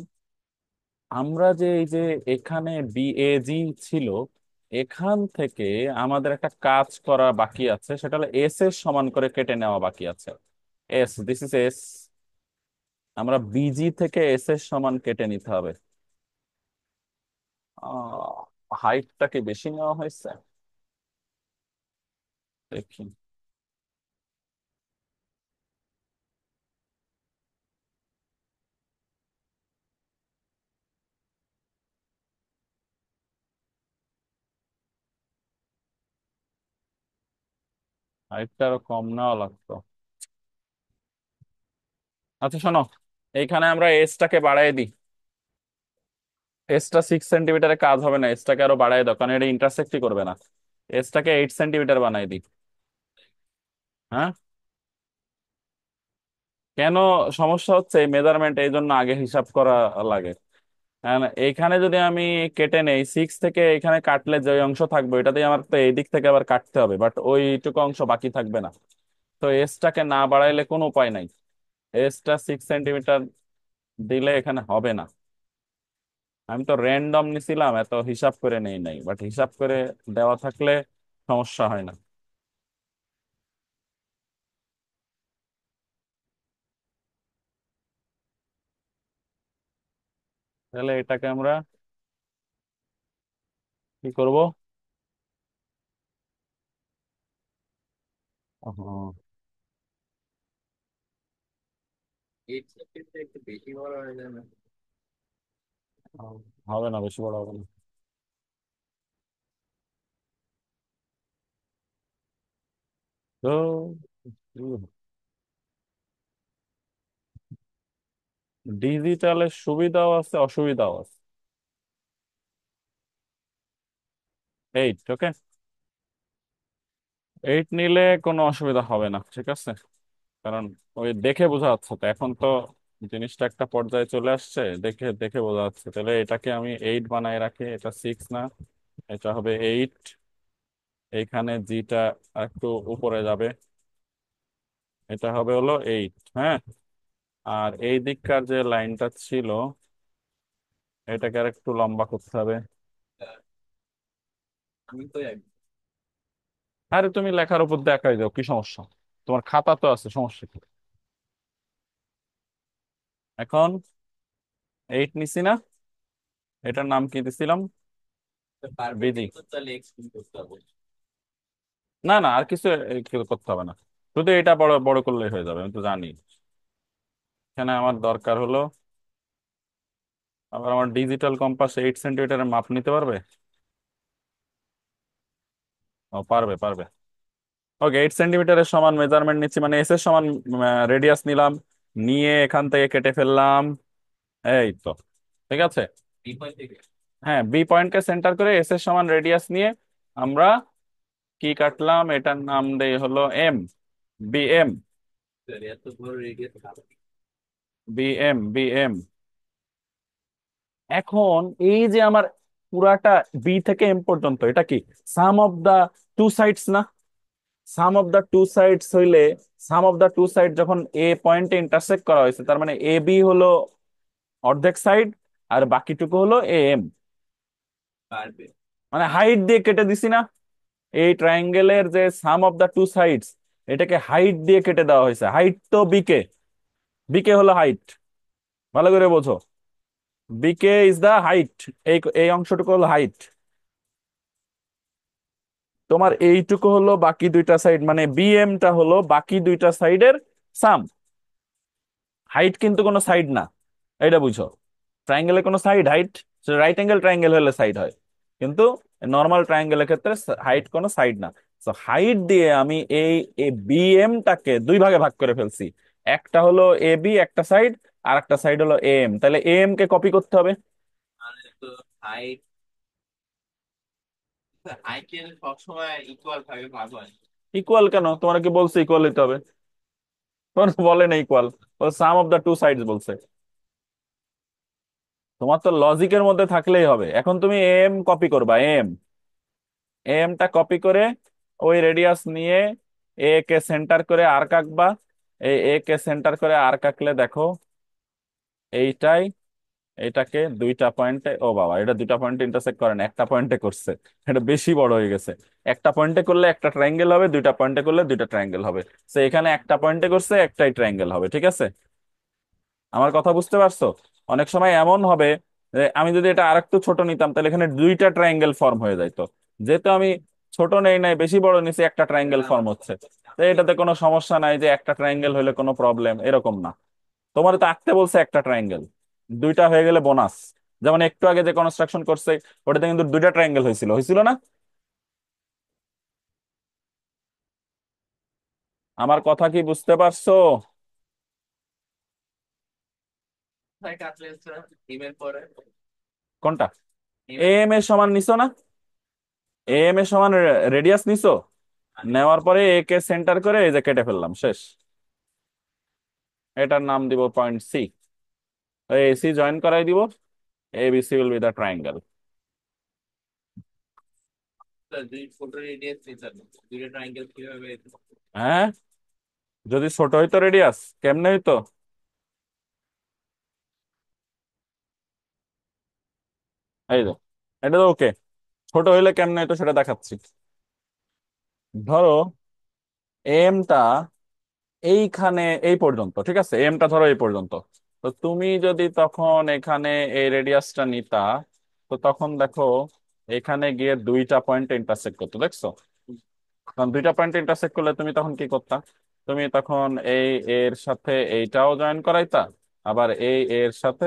আমরা যে এই যে এখানে বিএজি ছিল, এখান থেকে আমাদের একটা কাজ করা বাকি আছে, সেটা হলো এস এর সমান করে কেটে নেওয়া বাকি আছে। S, this is S. আমরা বিজি থেকে এস এর সমান কেটে নিতে হবে। হাইটটা কি বেশি নেওয়া হয়েছে? দেখি। হাইটটা আরো কম নেওয়া লাগতো। আচ্ছা শোনো, এইখানে আমরা এসটাকে বাড়াই দিই। এসটা 6 সেন্টিমিটারে কাজ হবে না, এসটাকে আরো বাড়াই দাও, কারণ এটা ইন্টারসেক্টই করবে না। এসটাকে 8 সেন্টিমিটার বানাই দিই। হ্যাঁ, কেন সমস্যা হচ্ছে? এই মেজারমেন্ট এই জন্য আগে হিসাব করা লাগে। এইখানে যদি আমি কেটে নেই 6 থেকে, এখানে কাটলে যে অংশ থাকবে এটাতেই আমার তো এই দিক থেকে আবার কাটতে হবে, বাট ওইটুকু অংশ বাকি থাকবে না। তো এসটাকে না বাড়াইলে কোনো উপায় নাই। এসটা 6 সেন্টিমিটার দিলে এখানে হবে না। আমি তো র্যান্ডম নিছিলাম, এত হিসাব করে নেই নাই, বাট হিসাব করে দেওয়া থাকলে সমস্যা হয় না। তাহলে এটাকে আমরা কি করব? 8 সেন্টিমিটার একটু বেশি বড় হয়ে যায় না? হবে না, বেশি বড় হবে না। তো ডিজিটালের সুবিধাও আছে অসুবিধাও আছে। 8, ওকে। 8 নিলে কোনো অসুবিধা হবে না, ঠিক আছে। কারণ ওই দেখে বোঝা যাচ্ছে তো এখন তো, জিনিসটা একটা পর্যায়ে চলে আসছে, দেখে দেখে বোঝা যাচ্ছে। তাহলে এটাকে আমি 8 বানায় রাখি, এটা 6 না, এটা হবে 8। এইখানে জিটা একটু উপরে যাবে, এটা হবে হলো 8। হ্যাঁ, আর এই দিককার যে লাইনটা ছিল এটাকে আর একটু লম্বা করতে হবে। আমি তো আরে তুমি লেখার উপর দেখাই দাও, কি সমস্যা? তোমার খাতা তো আছে, সমস্যা কি? এখন 8 নিছি না? এটার নাম কি দিছিলাম? বিজি। পারপেন্ডিকুলার তাহলে এক্সপ্লেন করতে হবে। না না, আর কিছু করতে হবে না, শুধু এটা বড় বড় করলেই হয়ে যাবে, আমি তো জানি। এখানে আমার দরকার হলো, আবার আমার ডিজিটাল কম্পাস 8 সেন্টিমিটারের মাপ নিতে পারবে? ও পারবে পারবে। ওকে, 8 সেন্টিমিটারের সমান মেজারমেন্ট নিচ্ছি, মানে এস এর সমান রেডিয়াস নিলাম, নিয়ে এখান থেকে কেটে ফেললাম। এই তো, ঠিক আছে। বি পয়েন্ট থেকে হ্যাঁ, বি পয়েন্টকে সেন্টার করে এস এর সমান রেডিয়াস নিয়ে আমরা কি কাটলাম, এটার নাম দেই হলো এম, বি এম, এত বড় রেডিয়াস। B M. এখন এই যে আমার পুরাটা বি থেকে এম পর্যন্ত, এটা কি সাম অফ দা টু সাইডস না? সাম অফ দা টু সাইডস হইলে, সাম অফ দা টু সাইড যখন এ পয়েন্টে ইন্টারসেক্ট করা হয়েছে, তার মানে এ বি হলো অর্ধেক সাইড, আর বাকিটুকু হলো এ এম। পারবে। মানে হাইট দিয়ে কেটে দিছি না? এই ট্রায়াঙ্গেলের যে সাম অফ দা টু সাইডস, এটাকে হাইট দিয়ে কেটে দেওয়া হয়েছে। হাইট তো বিকে, বিকে হলো হাইট, ভালো করে বোঝো। বিকে ইজ দা হাইট, এই এই অংশটুকু হলো হাইট। তোমার এইটুকু হলো বাকি দুইটা সাইড, মানে বিএমটা হলো বাকি দুইটা সাইডের সাম। হাইট কিন্তু কোনো সাইড না, এটা বুঝো। ট্রায়াঙ্গেলে কোনো side height, right angle triangle হলে সাইড হয়, কিন্তু নর্মাল ট্রায়াঙ্গেলের ক্ষেত্রে হাইট কোনো সাইড না। তো হাইট দিয়ে আমি এই বিএমটাকে দুই ভাগে ভাগ করে ফেলছি। একটা হলো এ বি একটা সাইড, আর একটা সাইড হলো এম। তাহলে এম কে কপি করতে হবে। মানে তো হাইট, হাইট সবসময় ইকুয়াল ভাবে ভাগ হয়। ইকুয়াল কেন? তোমার কি বলছে ইকুয়াল হইতে হবে? তোমার তো বলে না equal, sum of the two sides বলছে। তোমার তো লজিকের মধ্যে থাকলেই হবে। এখন তুমি এম কপি করবা, এম, এমটা কপি করে ওই রেডিয়াস নিয়ে এ কে সেন্টার করে আর কাটবা। এই এ কে সেন্টার করে আর কাটলে দেখো এইটাই, এটাকে দুইটা পয়েন্টে, ও বাবা, এটা দুইটা পয়েন্টে ইন্টারসেক্ট করে না, একটা পয়েন্টে করছে। এটা বেশি বড় হয়ে গেছে। একটা পয়েন্টে করলে একটা ট্রায়াঙ্গেল হবে, দুইটা পয়েন্টে করলে দুইটা ট্রায়াঙ্গেল হবে। তো এখানে একটা পয়েন্টে করছে, একটাই ট্রায়াঙ্গেল হবে, ঠিক আছে? আমার কথা বুঝতে পারছো? অনেক সময় এমন হবে যে আমি যদি এটা আরেকটু ছোট নিতাম, তাহলে এখানে দুইটা ট্রায়াঙ্গেল ফর্ম হয়ে যাইতো। যেহেতু আমি ছোট নেই নাই, বেশি বড় নিছি, একটা ট্রায়াঙ্গেল ফর্ম হচ্ছে। তো এটাতে কোনো সমস্যা নাই যে একটা ট্রায়াঙ্গেল হলে কোনো প্রবলেম, এরকম না। তোমার তো আঁকতে বলছে একটা ট্রায়াঙ্গেল, দুইটা হয়ে গেলে বোনাস। যেমন একটু আগে যে কনস্ট্রাকশন করছে, ওটাতে কিন্তু দুইটা ট্রায়াঙ্গেল হয়েছিল, হয়েছিল না? আমার কথা কি বুঝতে পারছো? কোথায় কাটলে ইমের পরে কোনটা? ইমের এম এর সমান নিছো না? এম এর সমান রেডিয়াস নিছো, নেওয়ার পরে এ কে সেন্টার করে এই যে কেটে ফেললাম, শেষ। এটার নাম দিব পয়েন্ট সি। এই সি জয়েন করাই দিব, A B C will be the triangle. দুই ছোট রেডিয়াস নিতাম, দুইটা ট্রায়াঙ্গেল কিভাবে? হ্যাঁ, যদি ছোট হইতো রেডিয়াস, কেমনে হইতো? এই তো, এটা তো ওকে। ছোট হইলে কেমনে হইতো সেটা দেখাচ্ছি। ধরো এমটা এইখানে এই পর্যন্ত, ঠিক আছে? এমটা ধরো এই পর্যন্ত। তো তুমি যদি তখন এখানে এই রেডিয়াসটা নিতা, তো তখন দেখো এখানে গিয়ে দুইটা পয়েন্ট ইন্টারসেক্ট করতো, দেখছো? কারণ দুইটা পয়েন্ট ইন্টারসেক্ট করলে তুমি তখন কি করতা? তুমি তখন এই এর সাথে এইটাও জয়েন করাইতা, আবার এই এর সাথে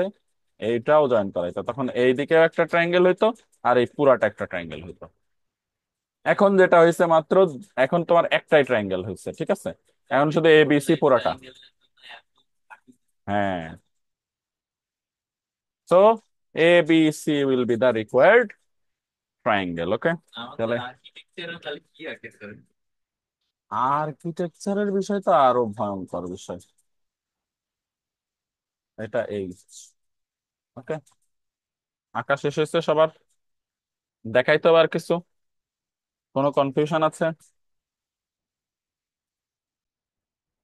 এইটাও জয়েন করাইতা, তখন এই দিকেও একটা ট্রায়াঙ্গেল হইতো, আর এই পুরাটা একটা ট্রায়াঙ্গেল হইতো। এখন যেটা হয়েছে মাত্র, এখন তোমার একটাই ট্রায়াঙ্গেল হয়েছে, ঠিক আছে? এখন শুধু এ বি সি পুরাটা। হ্যাঁ, so A B C will be the required triangle, okay? আমাদের তাহলে আর্কিটেকচারও তাহলে কি আছে স্যার? আর্কিটেকচারের বিষয় তো আরো ভয়ঙ্কর বিষয়। এটা এই, ওকে, আঁকা শেষ হয়েছে সবার? দেখাই তো আবার কিছু, কোনো কনফিউশন আছে?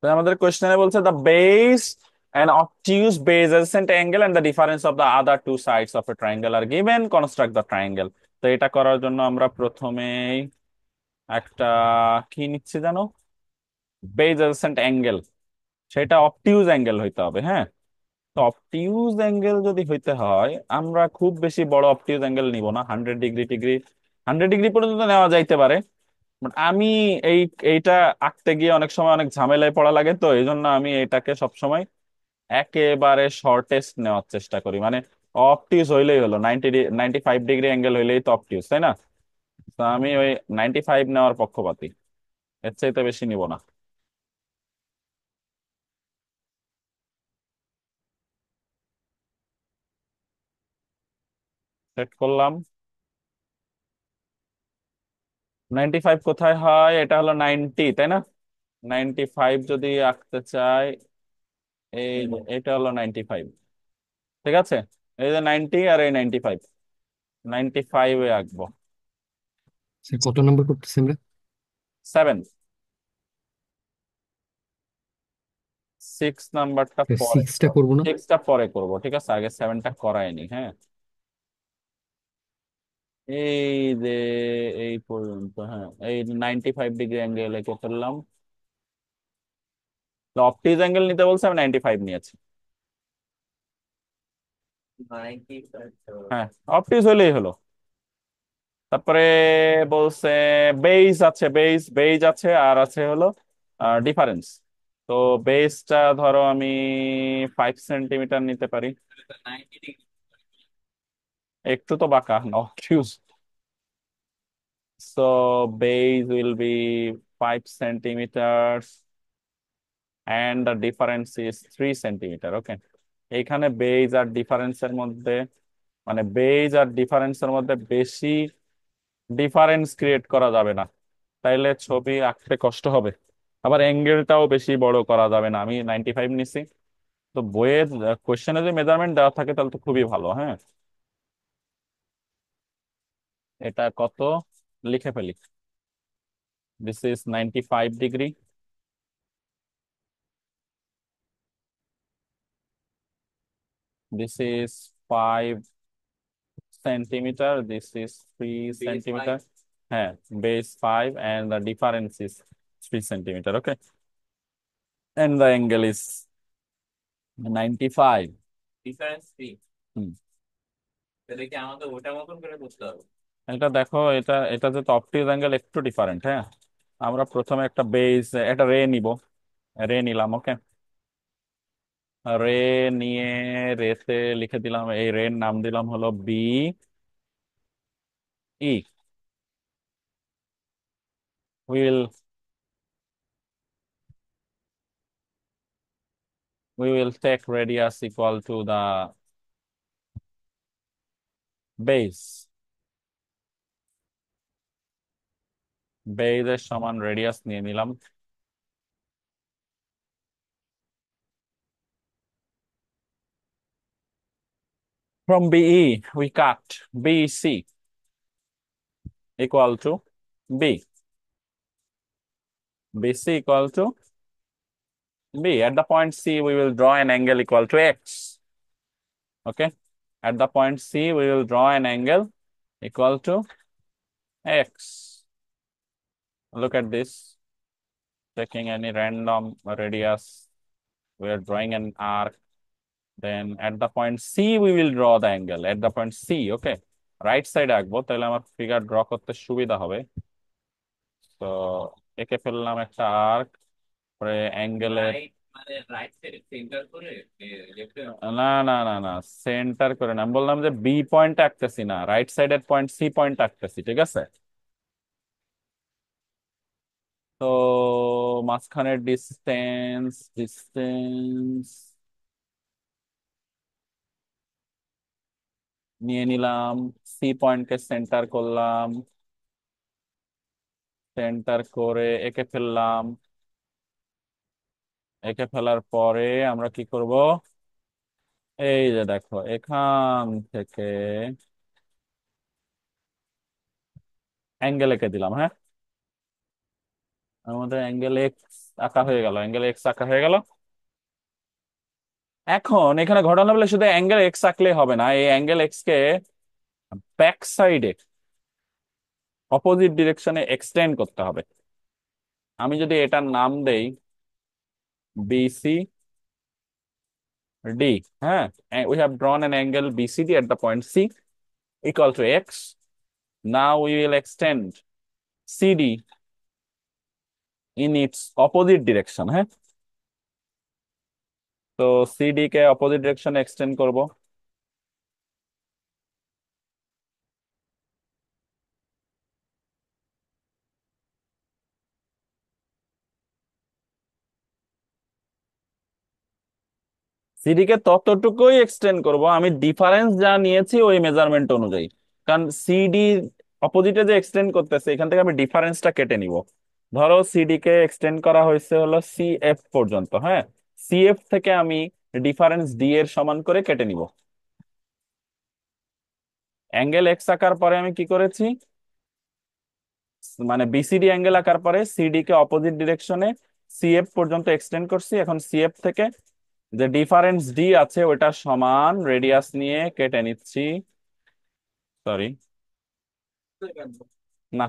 তো আমাদের কোয়েশ্চেনে বলছে the base and obtuse base adjacent angle and the difference of the other two sides of a triangle are given, construct the triangle. তো এটা করার জন্য আমরা প্রথমেই একটা কি নিচ্ছি জানো, বেজ অ্যাডজেসেন্ট অ্যাঙ্গেল, সেটা অবটিউজ অ্যাঙ্গেল হইতে হবে। হ্যাঁ, তো অবটিউজ অ্যাঙ্গেল যদি হইতে হয়, আমরা খুব বেশি বড় অবটিউজ অ্যাঙ্গেল নিব না, 100 ডিগ্রি 100 ডিগ্রি পর্যন্ত নেওয়া যাইতে পারে। বাট আমি এই এইটা আঁকতে গিয়ে অনেক সময় অনেক ঝামেলায় পড়া লাগে, তো এই জন্য আমি এটাকে সবসময় একেবারে শর্টেস্ট নেওয়ার চেষ্টা করি। মানে অবটিউজ হইলেই হলো, 95 ডিগ্রি অ্যাঙ্গেল হইলেই তো অবটিউজ, তাই না? তো আমি ওই 95 নেওয়ার পক্ষপাতী, এর চাইতে বেশি নিব না। সেট করলাম। 95 কোথায় হয়? এটা হলো 90, তাই না? 95 যদি আঁকতে চাই, এই যে এটা হলো 95, ঠিক আছে? এই যে 90 আর এই 95, 95-এ আঁকবো। স্যার কত নাম্বার করতেছি আমরা? 7, 6 নাম্বারটা পরে, সিক্সটা করবো না? 6টা পরে করবো, ঠিক আছে? আগে 7টা করায়নি। হ্যাঁ, এই যে এই পর্যন্ত, হ্যাঁ এই 95 ডিগ্রি অ্যাঙ্গেল এঁকে ফেললাম। অপটিজ অ্যাঙ্গেল নিতে বলছে, আমি 95 নিয়েছি। 95 হ্যাঁ, অপটিজ হলেই হলো। তারপরে বলছে বেজ আছে, বেজ আছে, আর আছে হলো ডিফারেন্স। তো বেসটা ধরো আমি 5 সেন্টিমিটার নিতে পারি। 90 ডিগ্রি একটু তো বাঁকা, obtuse. So base will be 5 centimetre and the difference is 3 centimetre. Okay, এইখানে বেজ আর ডিফারেন্সের মধ্যে, মানে বেজ আর ডিফারেন্সের মধ্যে বেশি ডিফারেন্স ক্রিয়েট করা যাবে না, তাইলে ছবি আঁকতে কষ্ট হবে। আবার অ্যাঙ্গেলটাও বেশি বড় করা যাবে না। আমি 95 নিছি, তো বইয়ের কোশ্চেনে যদি মেজারমেন্ট দেওয়া থাকে তাহলে তো খুবই ভালো। হ্যাঁ, এটা কত লিখে ফেলি। This is 95 degree, this is 5 centimetre, this is three base 5 centimetre হ্যাঁ, base 5 and the difference is 3 centimetre. Okay, and the angle is 95। Difference 3। Hmm, তাহলে কি আমাকে ওটা মতন করে করতে হবে? এটা দেখো, এটা এটা যে অপটিক অ্যাঙ্গেল একটু ডিফারেন্ট। হ্যাঁ, আমরা প্রথমে একটা বেস, একটা রে নিব, রে নিলাম। ওকে, রে নিয়ে রেতে লিখে দিলাম, এই রের নাম দিলাম হলো B E. Will we will take radius equal to the base, বেইজের সমান রেডিয়াস নিয়ে নিলাম। From BE we cut BC equal to B, BC equal to B. At the point C we will draw an angle equal to X. Okay, at the point C we will draw an angle equal to X. Look at this, taking any random radius, we are drawing an arc. Then at the point C we will draw the angle at the point C. Okay, right সাইডে আঁকবো, তাহলে আমার ফিগার ড্র করতে সুবিধা হবে। তো এঁকে ফেললাম একটা আর্ক, পরে অ্যাঙ্গেলের, রাইট মানে রাইট সাইডে সেন্টার করে লেফট। না না না না, সেন্টার করে না, আমি বললাম যে বি পয়েন্ট আঁকতেছি না, রাইট সাইডের পয়েন্ট সি পয়েন্ট আঁকতেছি, ঠিক আছে? তো মাঝখানের ডিস্টেন্স, নিয়ে নিলাম, সি পয়েন্টকে সেন্টার করলাম, সেন্টার করে এঁকে ফেললাম। এঁকে ফেলার পরে আমরা কি করব, এই যে দেখো এখান থেকে অ্যাঙ্গেল এঁকে দিলাম। হ্যাঁ, আমাদের অ্যাঙ্গেল এক্স আঁকা হয়ে গেল, অ্যাঙ্গেল এক্স আঁকা হয়ে গেল। এখন এখানে ঘটনা বলে শুধু অ্যাঙ্গেল এক্স আঁকলে হবে না, এই অ্যাঙ্গেল এক্স কে ব্যাক সাইডে অপোজিট ডিরেকশনে এক্সটেন্ড করতে হবে। আমি যদি এটার নাম দেই বিসি ডি, হ্যাঁ, we have drawn an angle BCD at the point C equal to x. Now we will extend CD in its opposite direction, হ্যাঁ। তো সিডি কে অপোজিট ডিরেকশনে এক্সটেন্ড করব। সিডি কে ততটুকুই এক্সটেন্ড করব আমি ডিফারেন্স যা নিয়েছি ওই মেজারমেন্ট অনুযায়ী। কারণ সিডি অপোজিটে যে এক্সটেন্ড করতেছে এখান থেকে আমি ডিফারেন্সটা কেটে নিব। ধরো সিডি কে এক্সটেন্ড করা হয়েছে হলো সিএফ পর্যন্ত, হ্যাঁ। সিএফ থেকে আমি ডিফারেন্স ডি এর সমান করে কেটে নিব। অ্যাঙ্গেল এক্স আঁকার পরে আমি কি করেছি, মানে বিসিডি অ্যাঙ্গেল আঁকার পরে সিডি কে অপোজিট ডিরেকশনে সিএফ পর্যন্ত এক্সটেন্ড করছি। এখন সিএফ থেকে যে ডিফারেন্স ডি আছে ওটা সমান রেডিয়াস নিয়ে কেটে নিচ্ছি। সরি, না,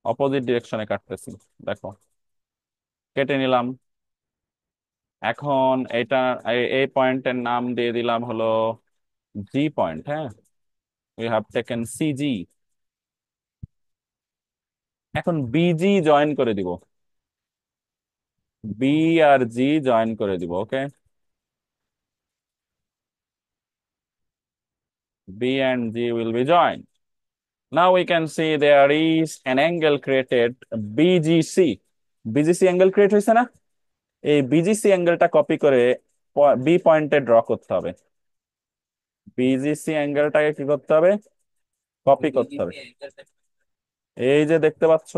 অপোজিট ডিরেকশনে কাটতেছি। দেখো, কেটে নিলাম। এখন এটা এই পয়েন্টের নাম দিয়ে দিলাম হলো জি পয়েন্ট, হ্যাঁ। We have taken CG. এখন বিজি জয়েন করে দিব, বি আর জি জয়েন করে দিব, ওকে। B and G will be joined. Now we can see there is an angle created BGC. BGC angle create হয়েছে না? এই বিজিসি অ্যাঙ্গেলটা কপি করে বি পয়েন্টে ড্র করতে হবে। বিজিসি অ্যাঙ্গেলটাকে কি করতে হবে? কপি করতে হবে। এই যে দেখতে পাচ্ছ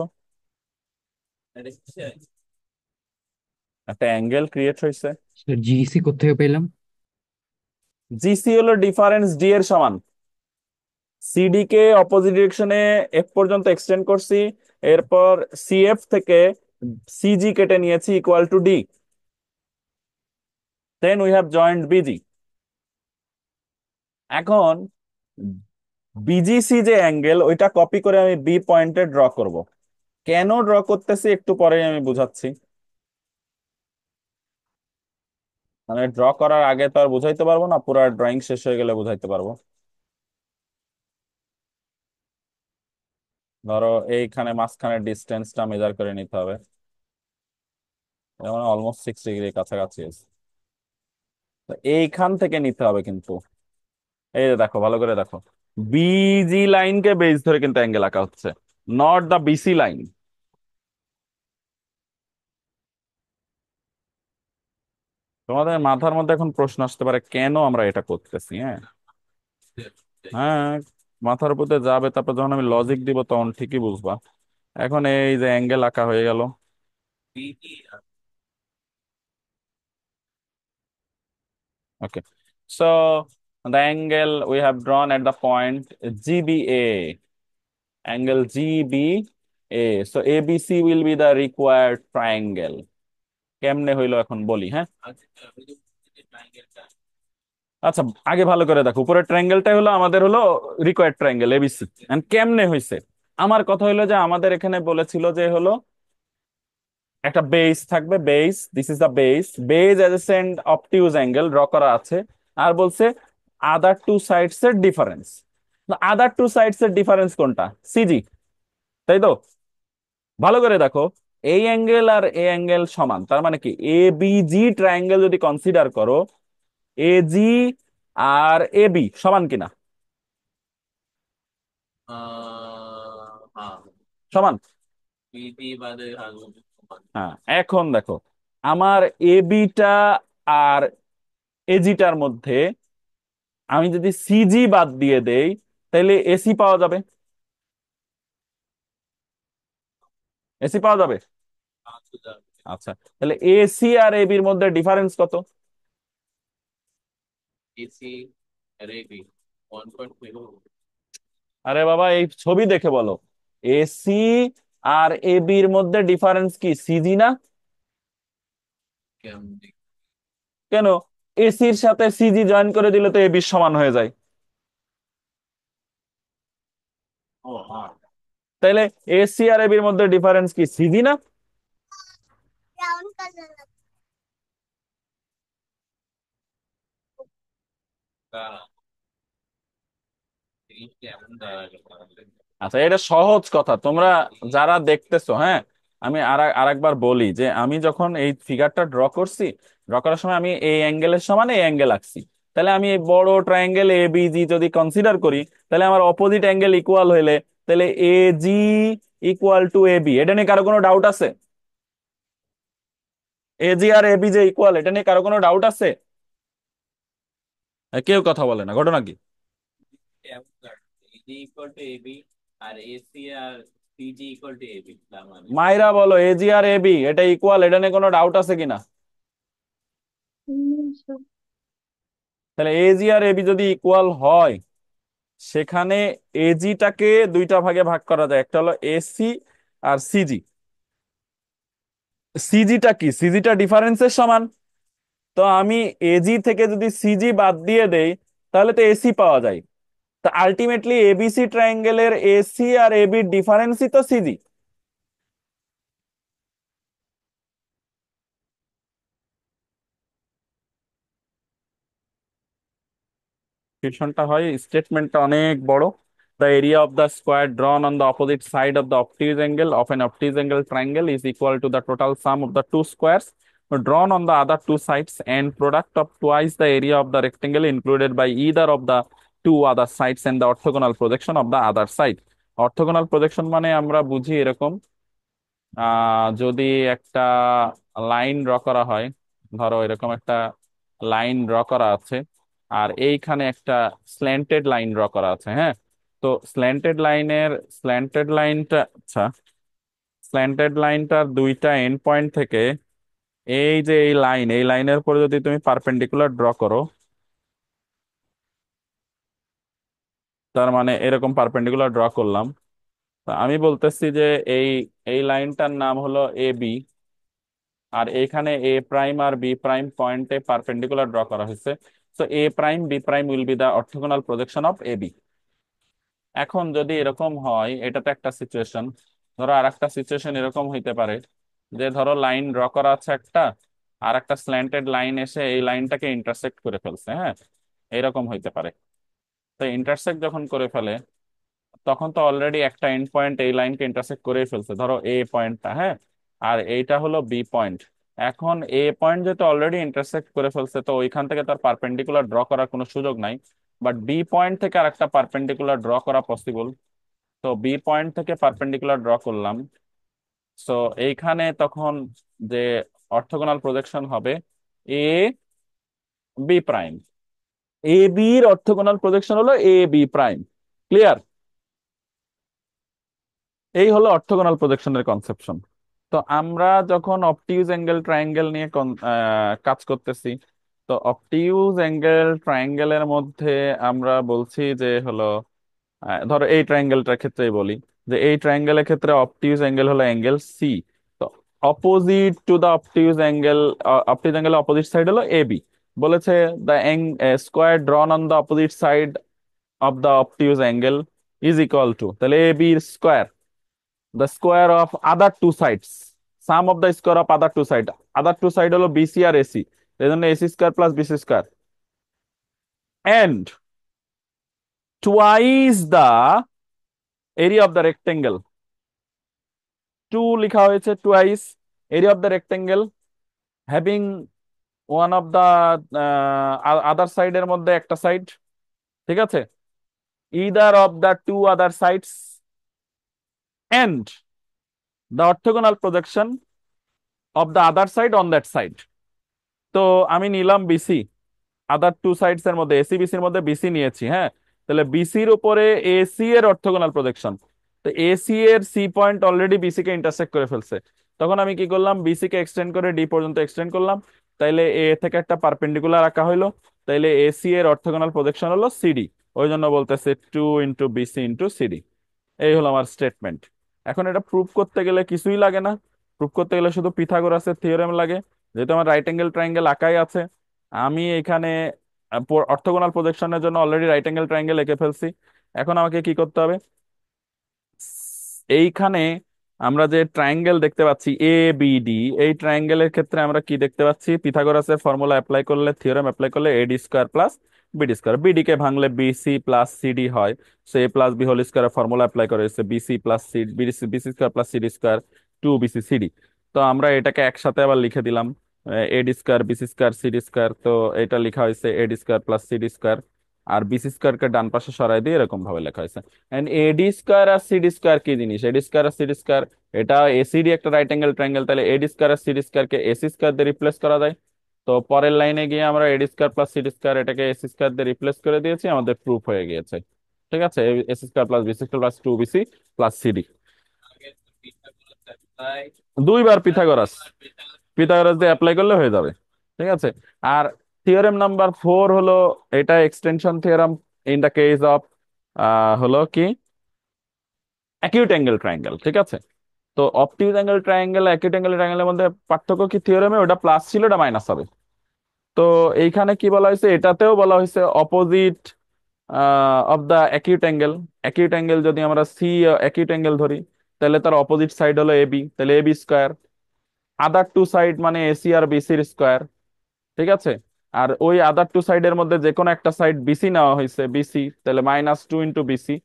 একটা অ্যাঙ্গেল ক্রিয়েট হয়েছে। স্যার জিইসি কোথেকে পেলাম? জিসি হলো ডিফারেন্স ডি এর সমান। সিডি কে অপোজিট ডিরেকশনে এফ পর্যন্ত এক্সটেন্ড করছি, এরপর সিএফ থেকে সিজি কেটে নিয়েছি equal to D, then we have joined BG. এখন বিজিসি যে অ্যাঙ্গেল ওইটা কপি করে আমি বি পয়েন্টে ড্র করব। কেন ড্র করতেছি একটু পরে আমি বুঝাচ্ছি। মানে ড্র করার আগে তো আর বুঝাইতে পারবো না, পুরো ড্রয়িং শেষ হয়ে গেলে বুঝাইতে পারবো। ধরো এইখানে মাঝখানে ডিস্টেন্সটা মেজার করে নিতে হবে, যেমন অলমোস্ট 6 ডিগ্রি কাছাকাছি আছে। তো এইখান থেকে নিতে হবে কিন্তু। এই যে দেখো, ভালো করে দেখো, বিজি লাইনকে বেস ধরে কিন্তু অ্যাঙ্গেল আঁকা হচ্ছে, নট দা বিসি লাইন। তোমাদের মাথার মধ্যে এখন প্রশ্ন আসতে পারে কেন আমরা এটা করতেছি, হ্যাঁ। হ্যাঁ, মাথার উপর দিয়ে যাবে, তারপর যখন আমি লজিক দিব তখন ঠিকই বুঝবা। এখন এই যে অ্যাঙ্গেল আঁকা হয়ে গেল, okay. So the angle we have drawn at the point GBA, angle GBA, so ABC will be the required triangle. কেমনে হইলো এখন বলি, হ্যাঁ। আচ্ছা, আগে ভালো করে দেখো, উপরের ট্রায়াঙ্গেলটাই হলো আমাদের হলো রিকোয়ার্ড ট্রায়াঙ্গেল এবিসি। এন্ড কেমনে হইছে, আমার কথা হইলো যে আমাদের এখানে বলেছিল যে হলো একটা বেস থাকবে, base, this is the base, base adjacent obtuse angle draw করা আছে। আর বলছে আদার টু সাইডস এর ডিফারেন্স। আদার টু সাইডস এর ডিফারেন্স কোনটা? সিজি, তাই তো? ভালো করে দেখো, এই অ্যাঙ্গেল আর এই অ্যাঙ্গেল সমান, তার মানে কি এ বি জি ট্রায়াঙ্গেল যদি কনসিডার করো, এ জি আর এ বি সমান কিনা? হ্যাঁ, সমান। বিধি বাদে হ্যাঁ, এখন দেখো, আমার এ বিটা আর এজিটার মধ্যে আমি যদি সিজি বাদ দিয়ে দেই তাহলে এসি পাওয়া যাবে। এসি পাওয়া যাবে। আচ্ছা, তাহলে এসি আর এবির মধ্যে ডিফারেন্স কত? এসি রেবি 1.5। আরে বাবা, এই ছবি দেখে বলো, এসি আর এবির মধ্যে ডিফারেন্স কি সিজি না? কেমন? কেন? এসির সাথে সিজি জয়েন করে দিলে তো এবি সমান হয়ে যায়, ও হ্যাঁ, তাইলে এসি আর এবির মধ্যে ডিফারেন্স কি, সিজি না? কেমন দাঁড়ালো? আচ্ছা, এটা সহজ কথা, তোমরা যারা দেখতেছো, হ্যাঁ, আমি আরেকবার বলি যে আমি যখন এই ফিগারটা ড্র করছি, ড্র করার সময় আমি এই অ্যাঙ্গেলের সমান এই অ্যাঙ্গেল আঁকছি। তাহলে আমি এই বড় ট্রায়াঙ্গেল এ বি জি যদি কনসিডার করি, তাহলে আমার অপোজিট অ্যাঙ্গেল ইকুয়াল হইলে, তাহলে এ জি ইকুয়াল টু এ বি, এটা নিয়ে কারো কোনো ডাউট আছে? এ জি আর এ বি যে ইকুয়াল, এটা নিয়ে কারো কোনো ডাউট আছে? কেউ কথা বলে না, ঘটনা কি? কেমন দাঁড়ালো? এডি ইকুয়াল টু এবি আর এসি আর সিজি ইকুয়াল টু এবি, তার মানে মাইরা বলো, এ জি আর এ বি এটা ইকুয়াল, এটা নিয়ে কোনো ডাউট আছে কিনা? sure. তাহলে এ জি আর এ বি যদি ইকুয়াল হয়, সেখানে এজিটাকে দুইটা ভাগে ভাগ করা যায়, একটা হলো এসি আর সিজি। সিজিটা কি, সিজিটা ডিফারেন্সের সমান। তো আমি এজি থেকে যদি সিজি বাদ দিয়ে দেই, তাহলে তো এসি পাওয়া যায়। তা আলটিমেটলি এবিসি ট্রায়াঙ্গেলের এসি আর এবি ডিফারেন্সই তো সিজি। সিচুয়েশনটা হয়, স্টেটমেন্টটা অনেক বড়। The area of the square drawn on the opposite side of the obtuse angle of an obtuse angle triangle is equal to the total sum of the two squares drawn on the other two sides and product of twice the area of the rectangle included by either of the two other sides and the orthogonal projection of the other side. Orthogonal projection মানে আমরা বুঝি এরকম, যদি একটা লাইন ড্র করা হয়, ধরো এরকম একটা লাইন ড্র করা আছে, আর এইখানে একটা স্ল্যান্টেড লাইন ড্র করা আছে, হ্যাঁ। তো স্ল্যান্টেড লাইনটা, আচ্ছা, স্ল্যান্টেড লাইনটার দুইটা এন্ড পয়েন্ট থেকে এই যে এই লাইনের পরে যদি তুমি পারপেন্ডিকুলার ড্র করো, তার মানে এরকম পারপেন্ডিকুলার ড্র করলাম, তা আমি বলতেছি যে এই এই লাইনটার নাম হলো এ বি, আর এখানে এ প্রাইম আর বি প্রাইম পয়েন্টে পারপেন্ডিকুলার ড্র করা হয়েছে। So A prime B prime will be the orthogonal projection of A B. এখন যদি এরকম হয়, এটা তো একটা সিচুয়েশন। ধরো আর একটা সিচুয়েশন এরকম হইতে পারে যে ধরো লাইন ড্র করা আছে একটা, আর একটা স্ল্যান্টেড লাইন এসে এই লাইনটাকে ইন্টারসেক্ট করে ফেলছে, হ্যাঁ, এরকম হইতে পারে। তো ইন্টারসেক্ট যখন করে ফেলে, তখন তো অলরেডি একটা এন্ড পয়েন্ট এই লাইনকে ইন্টারসেক্ট করেই ফেলছে, ধরো এ পয়েন্টটা, হ্যাঁ, আর এইটা হলো বি পয়েন্ট। এখন এ পয়েন্ট যেহেতু অলরেডি ইন্টারসেক্ট করে ফেলছে, তো ওইখান থেকে তার পারপেন্ডিকুলার ড্র করার কোনো সুযোগ নাই। বাট বি পয়েন্ট থেকে আর একটা পারপেন্ডিকুলার ড্র করা পসিবল। তো বি পয়েন্ট থেকে পারপেন্ডিকুলার ড্র করলাম। সো এইখানে তখন যে অর্থোগোনাল প্রজেকশন হবে এ বি প্রাইম, এ বির অর্থোগোনাল প্রজেকশন হলো এ বি প্রাইম। ক্লিয়ার? এই হলো অর্থোগোনাল প্রজেকশনের কনসেপশন। তো আমরা যখন অবটিউজ অ্যাঙ্গেল ট্রায়াঙ্গেল নিয়ে কাজ করতেছি, তো অবটিউজ অ্যাঙ্গেল ট্রায়াঙ্গেলের মধ্যে আমরা বলছি যে হলো, ধরো এই ট্রায়াঙ্গেলটার ক্ষেত্রেই বলি, যে এই ট্রায়াঙ্গেলের ক্ষেত্রে অবটিউজ অ্যাঙ্গেল হলো অ্যাঙ্গেল সি। তো opposite to the obtuse angle, obtuse angle opposite side হলো এ বি। বলেছে the square drawn on the opposite side of the obtuse angle is equal to, তাহলে A B square the square of other two sides, sum of the square of other two side, other two side হলো বিসি আর এসি, এই জন্য AC square plus BC square, and twice the area of the rectangle, two লেখা হয়েছে twice area of the rectangle having one of the other side এর মধ্যে একটা সাইড, ঠিক আছে, either of the two other sides and the orthogonal projection of the other side on that side. তো আমি নিলাম বিসি, আদার টু সাইডস এর মধ্যে এসি বিসির মধ্যে বিসি নিয়েছি, হ্যাঁ। তাহলে বিসির উপরে এসি এর অর্থোগোনাল প্রজেকশন, তো এসি এর সি পয়েন্ট অলরেডি বিসি কে ইন্টারসেক্ট করে ফেলছে। তখন আমি কি করলাম, বিসি কে এক্সটেন্ড করে ডি পর্যন্ত এক্সটেন্ড করলাম। তাইলে এ থেকে একটা পারপেন্ডিকুলার আঁকা হইলো, তাইলে এসি এর অর্থোগোনাল প্রজেকশন হলো সিডি। ওই জন্য বলতেছে 2 × BC × CD। এই হলো আমার স্টেটমেন্ট। এখন এটা প্রুভ করতে গেলে কিছুই লাগে না, প্রুভ করতে গেলে শুধু পিথাগোরাসের থিওরেম লাগে। যেহেতু আমার রাইট অ্যাঙ্গেল ট্রায়াঙ্গেল আঁকাই আছে, আমি এখানে অর্থোগোনাল প্রজেকশনের জন্য অলরেডি রাইট অ্যাঙ্গেল ট্রায়াঙ্গেল এঁকে ফেলছি। এখন আমাকে কি করতে হবে, এইখানে আমরা যে ট্রায়াঙ্গেল দেখতে পাচ্ছি এ বি ডি, এই ট্রায়াঙ্গেলের ক্ষেত্রে আমরা কি দেখতে পাচ্ছি, পিথাগোরাসের ফর্মুলা অ্যাপ্লাই করলে, থিওরেম অ্যাপ্লাই করলে AD square plus BD square, BD কে ভাঙলে বিসি প্লাস সিডি হয়। So A plus B whole square formula apply করে হচ্ছে BC plus C BC BC square plus CD square two BC CD. তো আমরা এটাকে একসাথে আবার লিখে দিলাম, AD square BC square CD square. তো এটা লেখা হয়েছে AD square plus CD square, আর বিসি স্কোয়ারকে ডান পাশে সরাই দিয়ে এরকম ভাবে লেখা হয়েছে। এন্ড এডি স্কোয়ার আর সিডি স্কোয়ার কি জিনিস, এডি স্কোয়ার আর সিডি স্কোয়ার, এটা এসিডি একটা রাইট অ্যাঙ্গেল ট্রায়াঙ্গেল, তাহলে এডি স্কোয়ার আর সিডি স্কোয়ার কে এসি স্কোয়ার দিয়ে রিপ্লেস করা যায়। তো পরের লাইনে গিয়ে আমরা AD square plus CD square এটাকে এসি স্কোয়ার দিয়ে রিপ্লেস করে দিয়েছি, আমাদের প্রুফ হয়ে গিয়েছে। ঠিক আছে, AC square plus BC square plus to BC plus CD. আগে তো পিথাগোরাস অ্যাপ্লাই, দুইবার আর পিথাগোরাস, দুইবার পিথাগোরাস। পিথাগোরাস দিয়ে অ্যাপ্লাই করলে হয়ে যাবে। ঠিক আছে। আর থিওরেম নাম্বার 4 হলো, এটা extension theorem in the case of হলো কি অ্যাকিউট অ্যাঙ্গেল ট্রায়াঙ্গেল। ঠিক আছে। তো অবটিউজ অ্যাঙ্গেল ট্রায়াঙ্গেল অ্যাকিউট অ্যাঙ্গেল ট্রায়াঙ্গেলের মধ্যে পার্থক্য কি থিওরেমে, ওটা প্লাস ছিল, এটা মাইনাস হবে। তো এইখানে কি বলা হয়েছে, এটাতেও বলা হয়েছে opposite of the acute angle. Acute angle যদি আমরা সি অ্যাকিউট অ্যাঙ্গেল ধরি, তাহলে তার অপোজিট সাইড হলো এবি, তাহলে AB square. Other two side মানে এসি আর বিসির স্কোয়ার। ঠিক আছে। আর ওই আদার টু সাইডের মধ্যে যে কোনো একটা সাইড বিসি নেওয়া হয়েছে, বিসি, তাহলে মাইনাস টু ইন্টু বিসি।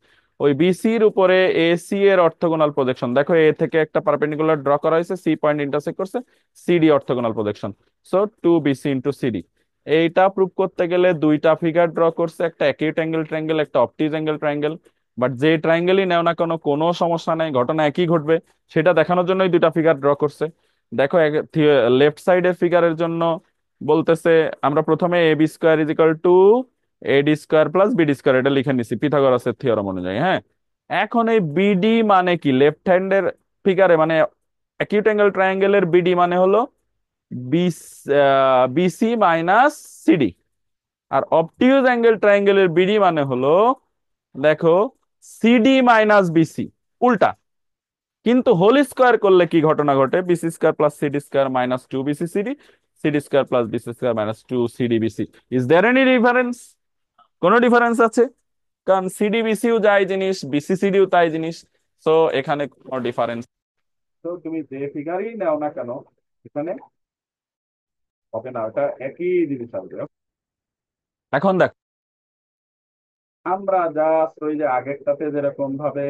ওই বিসির উপরে এসি এর অর্থোগোনাল প্রজেকশন, দেখো এ থেকে একটা পারপেন্ডিকুলার ড্র করা হয়েছে, সি পয়েন্ট ইন্টারসেক্ট করছে, CD orthogonal projection. So two BC into CD. এইটা প্রুভ করতে গেলে দুইটা ফিগার ড্র করছে, একটা অ্যাকিউট অ্যাঙ্গেল ট্রায়াঙ্গেল, একটা অবটিউজ অ্যাঙ্গেল ট্রায়াঙ্গেল। বাট যে ট্রায়াঙ্গেলই নেও না কোনো কোনো সমস্যা নেই, ঘটনা একই ঘটবে, সেটা দেখানোর জন্যই দুইটা ফিগার ড্র করছে। দেখো লেফট সাইডের ফিগারের জন্য বলতেছে, আমরা প্রথমে A B square is equal to AD square plus BD square, এটা লিখে নিছি পিথাগোরাসের থিওরেম অনুযায়ী। হ্যাঁ, এখন এই বিডি মানে কি, লেফট হ্যান্ডের ফিগারে মানে অ্যাকিউট অ্যাঙ্গেল ট্রায়াঙ্গেলের বিডি মানে হলো বিসি মাইনাস সিডি। আর অবটিউজ অ্যাঙ্গেল ট্রায়াঙ্গেলের বিডি মানে হলো, দেখো, সিডি মাইনাস বিসি, উল্টা। কিন্তু হোল স্কোয়ার করলে কি ঘটনা ঘটে, BC square plus CD square minus two BC CD, CD square plus BC square minus two CD BC. Is there any difference? কোনো ডিফারেন্স আছে? কারণ সিডি বিসিও যাই জিনিস, বিসি সিডিও তাই জিনিস। তো এখানে কোনো ডিফারেন্স, তো তুমি যে ফিগারই নাও না কেন এখানে হবে না, ওটা একই জিনিস আসবে। এখন দেখ, আমরা জাস্ট ওই যে আগেরটাতে যেরকম ভাবে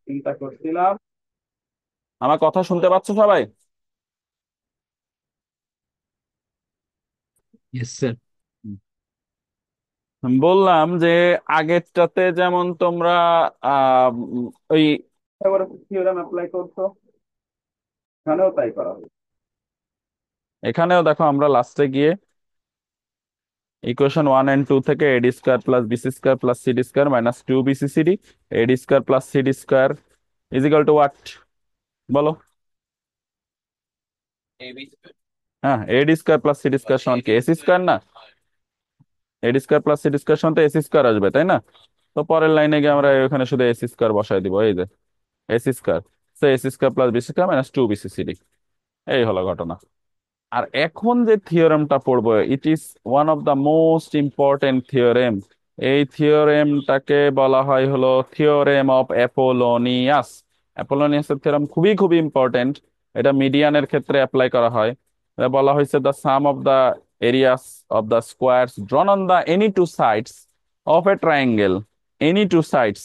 চিন্তা করছিলাম, আমার কথা শুনতে পাচ্ছ সবাই? Yes sir. বললাম যে আগেরটাতে যেমন তোমরা ওই থিওরেম অ্যাপ্লাই করছো, এখানেও তাই করা হবে। এখানেও দেখো আমরা লাস্টে গিয়ে ইকুয়েশন 1 and 2 থেকে AD square plus BC square plus CD square minus two BC CD, AD square plus CD square is equal to what, বলো? এবি স্কয়ার, হ্যাঁ, AD square plus CD square সমান কি এবি এসি স্কয়ার, স্কোয়ার না? AD square plus CD square সমান তো এসি স্কোয়ার আসবে, তাই না? তো পরের লাইনে গিয়ে আমরা এখানে শুধু এসি স্কোয়ার বসাই দিব, এই যে AC square, so AC square plus BC square minus two BC CD. এই হলো ঘটনা। আর এখন যে থিওরেমটা পড়বো, it is one of the most important theorem. এই থিওরেমটাকে বলা হয় হলো থিওরেম অফ অ্যাপোলোনিয়াস। অ্যাপোলোনিয়াসের থিওরেম খুবই খুবই ইম্পর্টেন্ট। এটা মিডিয়ানের ক্ষেত্রে অ্যাপ্লাই করা হয়। এটা বলা হয়েছে the sum of the areas of the squares drawn on the any two sides of a triangle, any two sides.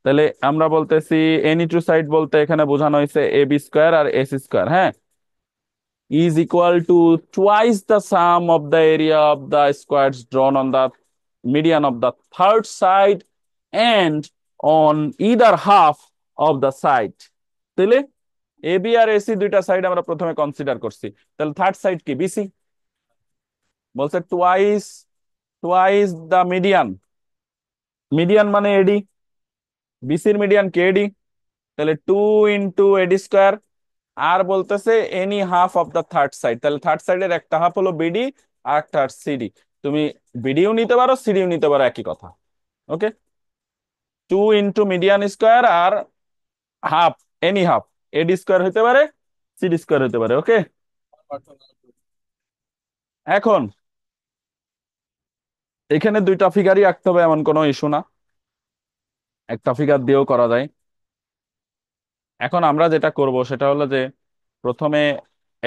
তাহলে আমরা বলতেছি এনি টু সাইড বলতে এখানে বোঝানো হয়েছে এ বি স্কোয়ার আর এস স্কোয়ার, হ্যাঁ, is equal to twice the sum of the area of the squares drawn on the median of the third side and on either half of the side. তাহলে এ বি আর এসি দুইটা সাইড আমরা প্রথমে কনসিডার করছি, তাহলে থার্ড সাইড কি বিসি। বলছে টুয়াইস, টুয়াইস দা মিডিয়ান, মিডিয়ান মানে এডি, বিসির মিডিয়ান কে এডি, তাহলে টু ইন্টু এডি স্কোয়ার। আর বলতেছে any half of the third side, তাহলে থার্ড সাইডের একটা হাফ হলো বিডি আর একটা সিডি। তুমি বিডিও নিতে পারো সিডিও নিতে পারো, একই কথা। Okay, two into median square আর half, any half, AD square হতে পারে সিডি স্কোয়ার হতে পারে। ওকে, এখন এখানে দুইটা ফিগারই আঁকতে হবে এমন কোনো ইস্যু না, একটা ফিগার দিয়েও করা যায়। এখন আমরা যেটা করব সেটা হলো যে প্রথমে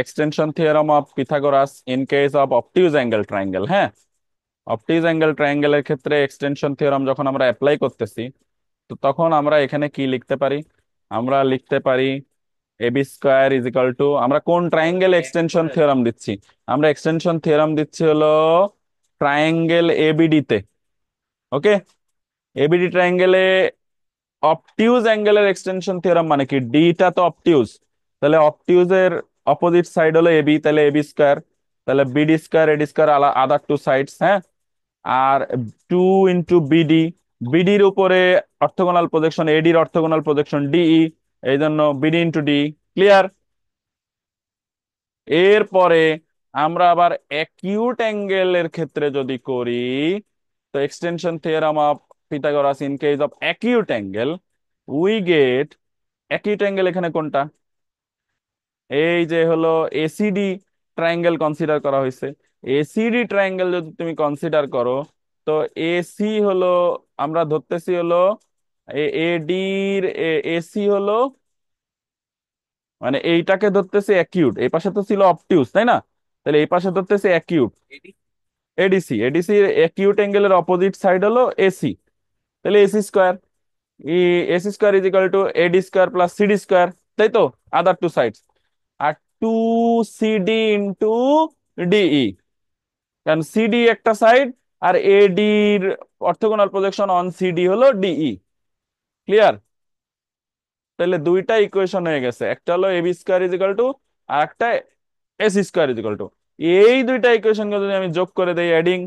extension theorem of Pythagoras in case of obtuse angle triangle, হ্যাঁ। অবটিউজ অ্যাঙ্গেল ট্রায়াঙ্গেলের ক্ষেত্রে এক্সটেনশন থিওরাম যখন আমরা অ্যাপ্লাই করতেছি, তো তখন আমরা এখানে কি লিখতে পারি? আমরা লিখতে পারি AB square is equal to, আমরা কোন ট্রায়াঙ্গেল এক্সটেনশন থিওরাম দিচ্ছি? আমরা এক্সটেনশন থিওরাম দিচ্ছি হলো ট্রায়াঙ্গেল এবিডি তে। ওকে, এবিডি ট্রায়াঙ্গেলে অবটিউজ অ্যাঙ্গেলের এক্সটেনশন থিওরাম মানে কি? ডিটা তো অবটিউজ, তাহলে অবটিউজের অপোজিট সাইড হলো এবি, তাহলে এবি স্কোয়ার, তাহলে BD square AD square other two sides, হ্যাঁ। আর 2 ইন্টু বিডি, বিডির উপরে অর্থোগোনাল প্রজেকশন এডির অর্থোগোনাল প্রজেকশন ডিই, এই জন্য বিডি ইন্টু ডি। ক্লিয়ার? এরপরে আমরা আবার অ্যাকিউট অ্যাঙ্গেলের ক্ষেত্রে যদি করি, তো extension theorem of Pythagoras in case of acute angle we get, acute angle এখানে কোনটা? এই যে হলো এসিডি ট্রায়াঙ্গেল কনসিডার করা হয়েছে। এসিডি ট্রায়াঙ্গেল যদি তুমি কনসিডার করো, তো এসি হলো, আমরা ধরতেছি হলো এডির এসি হলো, মানে এইটাকে ধরতেছি অ্যাকিউট, এই পাশে তো ছিল অবটিউজ, তাই না? তাহলে এই পাশে ধরতেছি অ্যাকিউট। এডিসি, এডিসি অ্যাকিউট অ্যাঙ্গেলের অপোজিট সাইড হলো এসি, তাহলে AC square, AC square is equal to AD square plus CD square, তাই তো, আদার টু সাইডস। আর 2 সিডি ইন্টু ডিই, কারণ সিডি একটা সাইড আর এডির অর্থোগোনাল প্রজেকশন অন সিডি হলো ডিই। ক্লিয়ার? তাহলে দুইটা ইকুয়েশন হয়ে গেছে, একটা হলো AB square is equal to, আর একটা AC square is equal to. এই দুইটা ইকুয়েশনকে যদি আমি যোগ করে দেই অ্যাডিং,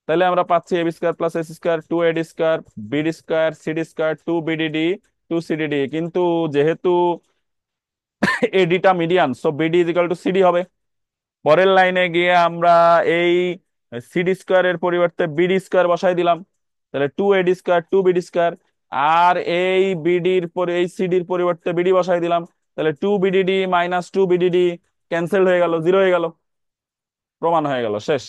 তাহলে আমরা পাচ্ছি AB square plus AC square 2 AD square BD square CD square 2 BDD 2 CDD. কিন্তু যেহেতু এডিটা median, so BD is equal to CD হবে। পরের লাইনে গিয়ে আমরা এই সিডি স্কোয়ারের পরিবর্তে বিডি স্কোয়ার বসাই দিলাম, তাহলে 2 এডি স্কোয়ার 2 বিডি স্কোয়ার। আর এই বিডির পরে এই সিডির পরিবর্তে বিডি বসাই দিলাম, তাহলে 2 বিডিডি মাইনাস 2 বিডিডি ক্যান্সেল হয়ে গেল, জিরো হয়ে গেল, প্রমাণ হয়ে গেল, শেষ।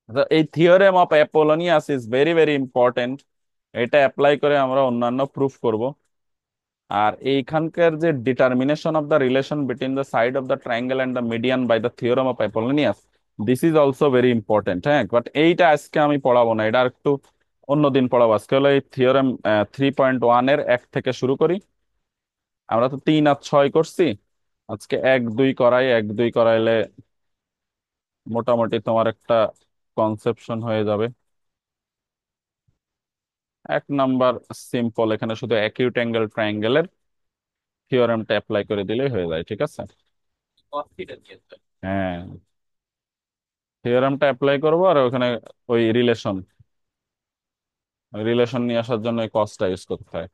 তো এই theorem of Apollonius is very very important. এটা অ্যাপ্লাই করে আমরা অন্যান্য প্রুফ করব। আর এইখানকার যে determination of the relation between the side of the triangle and the median by the theorem of Apollonius, this is also very important, হ্যাঁ। বাট এইটা আজকে আমি পড়াবো না, এটা আর একটু অন্যদিন পড়াবো। আজকে হলো এই থিওরেম 3.1 এর 1 থেকে শুরু করি। আমরা তো 3 আর 6 করছি, আজকে 1 2 করাই, 1 2 করাইলে মোটামুটি তোমার একটা কনসেপশন হয়ে যাবে। 1 নাম্বার সিম্পল, এখানে শুধু অ্যাকিউট অ্যাঙ্গেল ট্রায়াঙ্গেলের থিওরেমটা অ্যাপ্লাই করে দিলেই হয়ে যায়, ঠিক আছে। কস্টিটা দিয়েছে। হ্যাঁ, থিওরেমটা অ্যাপ্লাই করবো আর ওখানে ওই রিলেশন, রিলেশন নিয়ে আসার জন্য ওই কসটা ইউজ করতে হয়।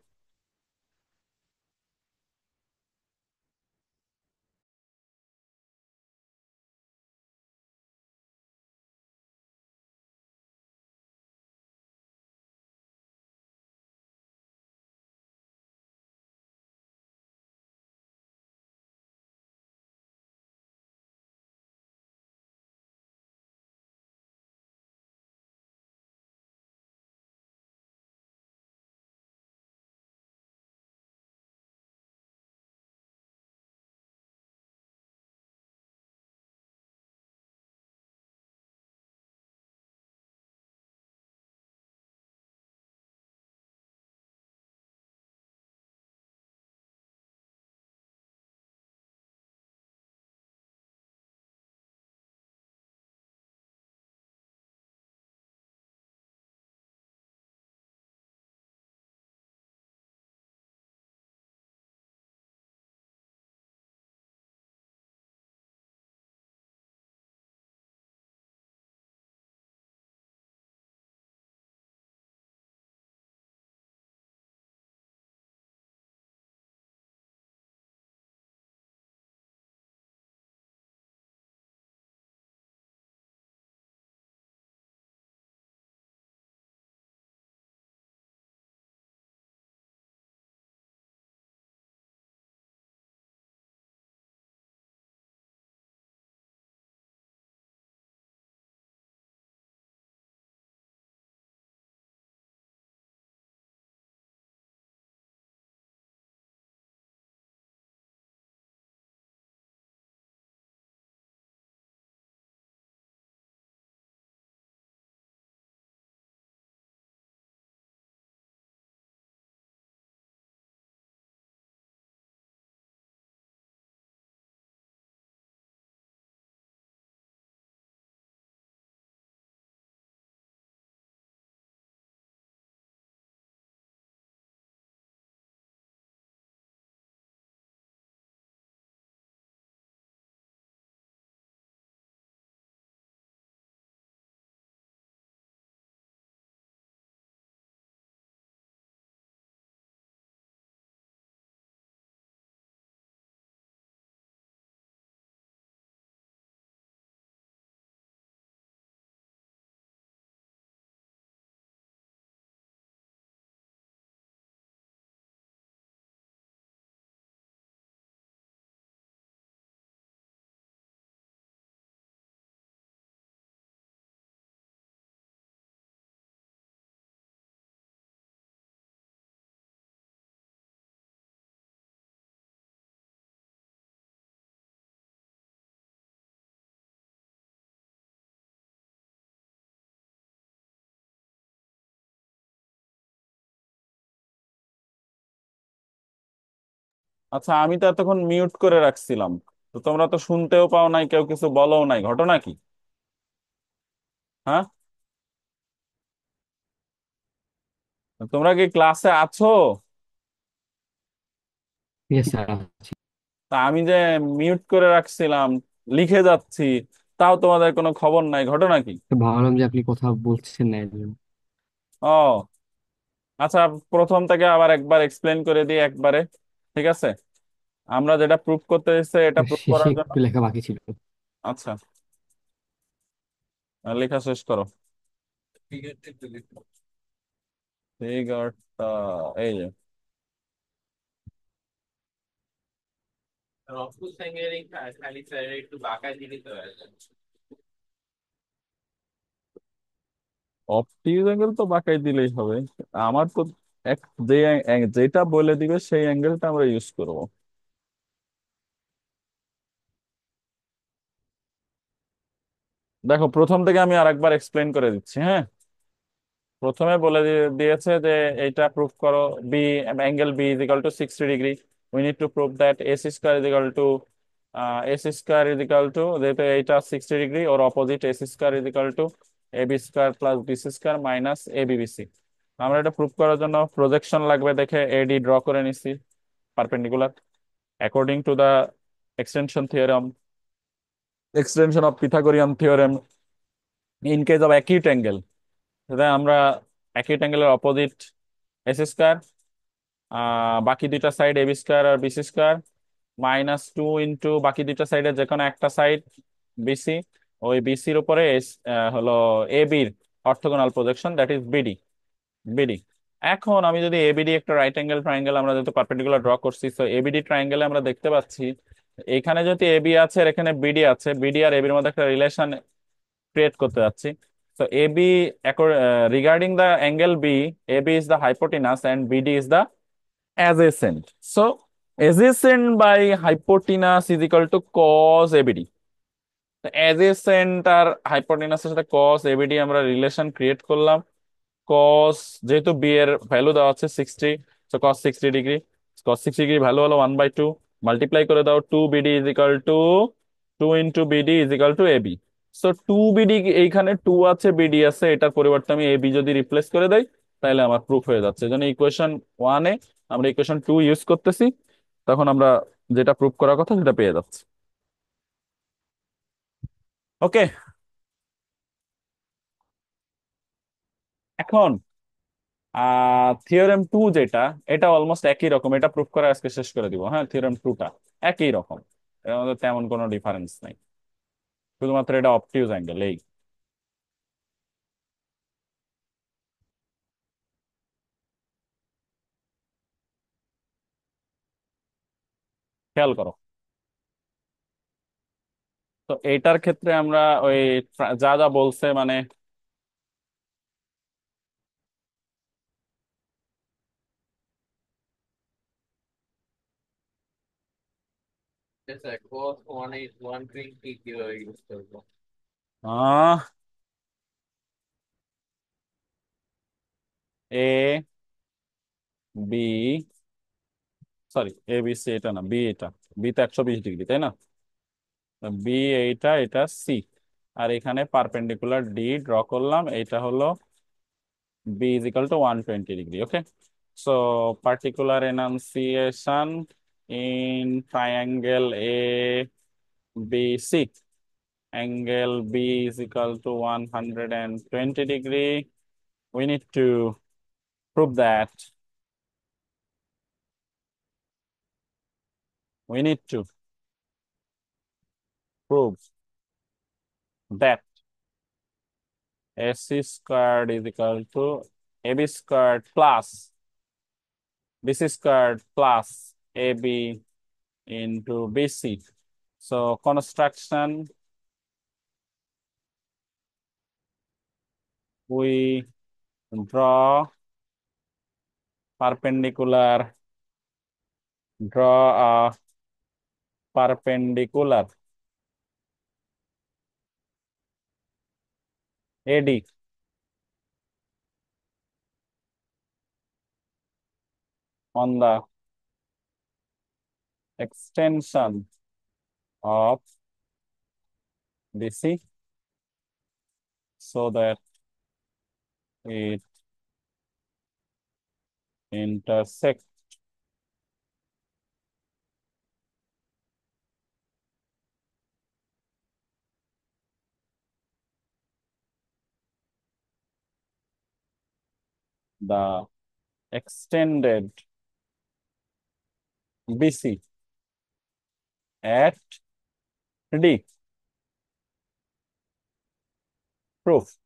আচ্ছা, আমি তো এতক্ষণ মিউট করে রাখছিলাম, তো তোমরা তো শুনতেও পাও নাই, কেউ কিছু বলোও নাই, ঘটনা কি? হ্যাঁ, তোমরা কি ক্লাসে আছো? ইয়েস স্যার আছি। তা আমি যে মিউট করে রাখছিলাম, লিখে যাচ্ছি, তাও তোমাদের কোনো খবর নাই, ঘটনা কি? তো ভাবলাম যে আপনি কথা বলছেন না, এর জন্য। ও আচ্ছা, প্রথম থেকে আবার একবার এক্সপ্লেন করে দিই একবারে, ঠিক আছে? আমরা যেটা প্রুফ করতে এসেছি, এটা প্রুফ শেষে করার জন্য। একটু লেখা বাকি ছিল। আচ্ছা, লেখা শেষ করো। ফিগারটা এই যে রফু স্যাঙ্গের এই খালি স্যার একটু বাঁকা দিলে তো আর অপটিক অ্যাঙ্গেল তো বাঁকাই দিলেই হবে। আমার তো এক যে যেটা বলে দিবে সেই অ্যাঙ্গেলটা আমরা ইউজ করব। দেখো, প্রথম থেকে আমি আরেকবার এক্সপ্লেন করে দিচ্ছি, হ্যাঁ। প্রথমে বলে দিয়েছে যে এইটা প্রুফ করো, B angle B is equal to 60 degree. We need to prove that S square is equal to যেহেতু এইটা 60 ডিগ্রি, ওর opposite S square is equal to A B square plus BC square minus A BBC. আমরা এটা প্রুভ করার জন্য প্রজেকশন লাগবে, দেখে এডি ড্র করে নিছি perpendicular according to the extension theorem, extension of Pythagorean theorem. In case of acute angle, আমরা অ্যাকিউট অ্যাঙ্গেলের অপোজিট এস স্কোয়ার, বাকি দুইটা সাইড এবি স্কোয়ার আর বিসি স্কোয়ার, -2 ইন্টু বাকি দুইটা সাইডের যে কোনো একটা সাইড বিসি, ওই বিসির উপরে হলো এ বির orthogonal projection, that is BD. BD. এখন আমি যদি এবিডি একটা রাইট অ্যাঙ্গেল ট্রায়াঙ্গেল, আমরা যেহেতু পারপেন্ডিকুলার ড্র করছি, তো এবিডি ট্রায়াঙ্গেলে আমরা দেখতে পাচ্ছি এখানে যদি এবি আছে আর এখানে বিডি আছে, বিডি আর এবির মধ্যে একটা রিলেশন ক্রিয়েট করতে যাচ্ছি। তো AB regarding the angle B, AB is the hypotenuse and BD is the adjacent. So adjacent by hypotenuse is equal to cos ABD. adjacent আর hypotenuse এর সাথে cos ABD আমরা রিলেশন ক্রিয়েট করলাম। cos, যেহেতু b এর ভ্যালু দেওয়া আছে 60, so cos 60 ডিগ্রি ভ্যালু হলো 1/2, মাল্টিপ্লাই করে দাও, 2BD is equal to 2 into BD is equal to AB. So 2BD, এইখানে 2 আছে, বিডি আছে, এটার পরিবর্তে আমি এবি যদি রিপ্লেস করে দেই, তাহলে আমার প্রুফ হয়ে যাচ্ছে। এই জন্য ইকুয়েশন 1-এ আমরা ইকুয়েশন 2 ইউজ করতেছি, তখন আমরা যেটা প্রুফ করার কথা সেটা পেয়ে যাচ্ছি। ওকে, এখন থিওরেম 2 যেটা, এটা অলমোস্ট একই রকম, এটা প্রুফ করে আজকে শেষ করে দিব। হ্যাঁ, থিওরেম 2টা একই রকম, এর মধ্যে তেমন কোনো ডিফারেন্স নাই, শুধুমাত্র এটা অবটিউজ অ্যাঙ্গেল। এই খেয়াল করো, তো এইটার ক্ষেত্রে আমরা ওই যা যা বলছে, মানে স্যার cos 120 কিভাবে ইউজ করবো? আহ A B, sorry A B C এটা না, বি এটা, বি তো 120 ডিগ্রি, তাই না? বি এইটা, এটা সি, আর এখানে পারপেন্ডিকুলার ডি ড্র করলাম, এইটা হলো B is equal to 120 degree. Okay, so particular enunciation in triangle A B C, angle B is equal to 120 degree. We need to prove that, we need to prove that AC squared is equal to AB squared plus BC squared plus AB into BC. So construction, we draw perpendicular, draw a perpendicular AD on the extension of BC so that it intersect the extended BC at D. Proof.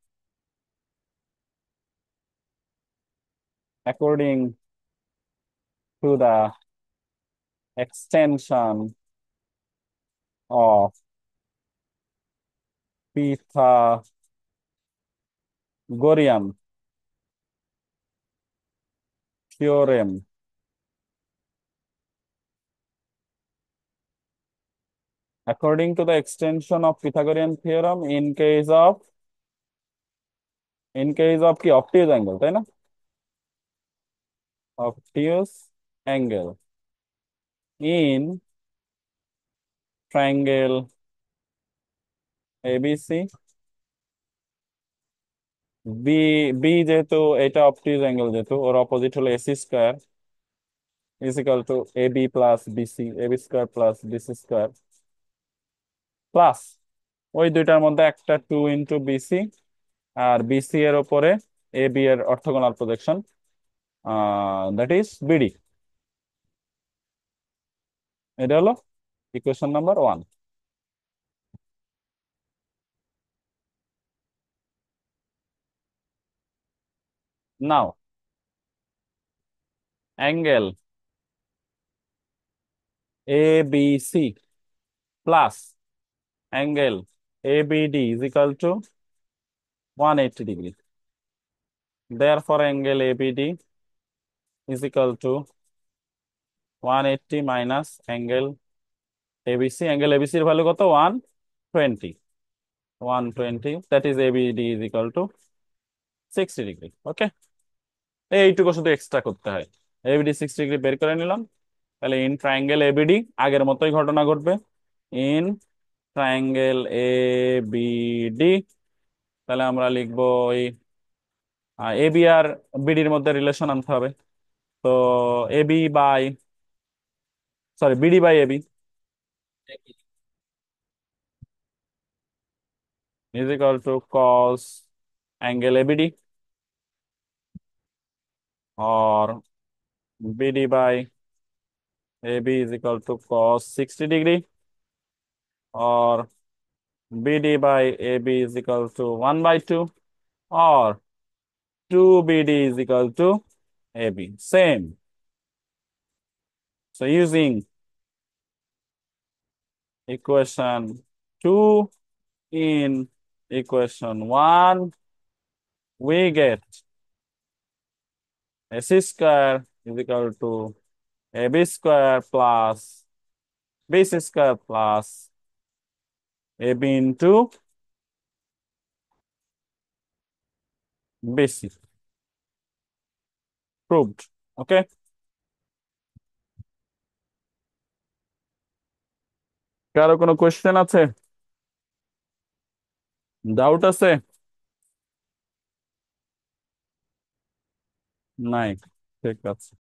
According to the extension of Pythagorean theorem, according to the extension of Pythagorean theorem in case of কি obtuse angle, তাই না? Obtuse angle in triangle ABC, B B যেহেতু এটা অবটিউজ অ্যাঙ্গেল, যেহেতু ওর অপোজিট হলো AC square, is equal to AB plus BC, AB square plus BC square plus ওই দুইটার মধ্যে একটা 2 × বিসি, আর বিসি এর উপরে এবি এর orthogonal projection, that is BD. এটা হলো equation number 1। Now angle A B C plus angle A B D is equal to 180 degree. Therefore, angle ABD is equal to 180 minus angle ABC. Angle ABC এর ভ্যালু কত? 120। 120, that is ABD is equal to 60 degree. Okay, এইটুকু শুধু এক্সট্রা করতে হয়। ABD 60 ডিগ্রি বের করে নিলাম। তাহলে ইন ট্রায়াঙ্গেল ABD আগের মতোই ঘটনা ঘটবে। ইন ট্রায়াঙ্গেল ABD তাহলে আমরা লিখবো ওই এবি আর বিডির মধ্যে রিলেশন আনতে হবে। তো AB by BD by AB is equal to cos angle ABD or BD by AB is equal to cos 60 degree, or BD by AB is equal to 1/2, or 2BD is equal to AB. Same. So using equation 2 in equation 1, we get AC square is equal to AB square plus BC square plus AB into BC. Proved. Okay. কারো কোনো কোয়েশ্চেন আছে? ডাউট আছে? নাই? ঠিক আছে।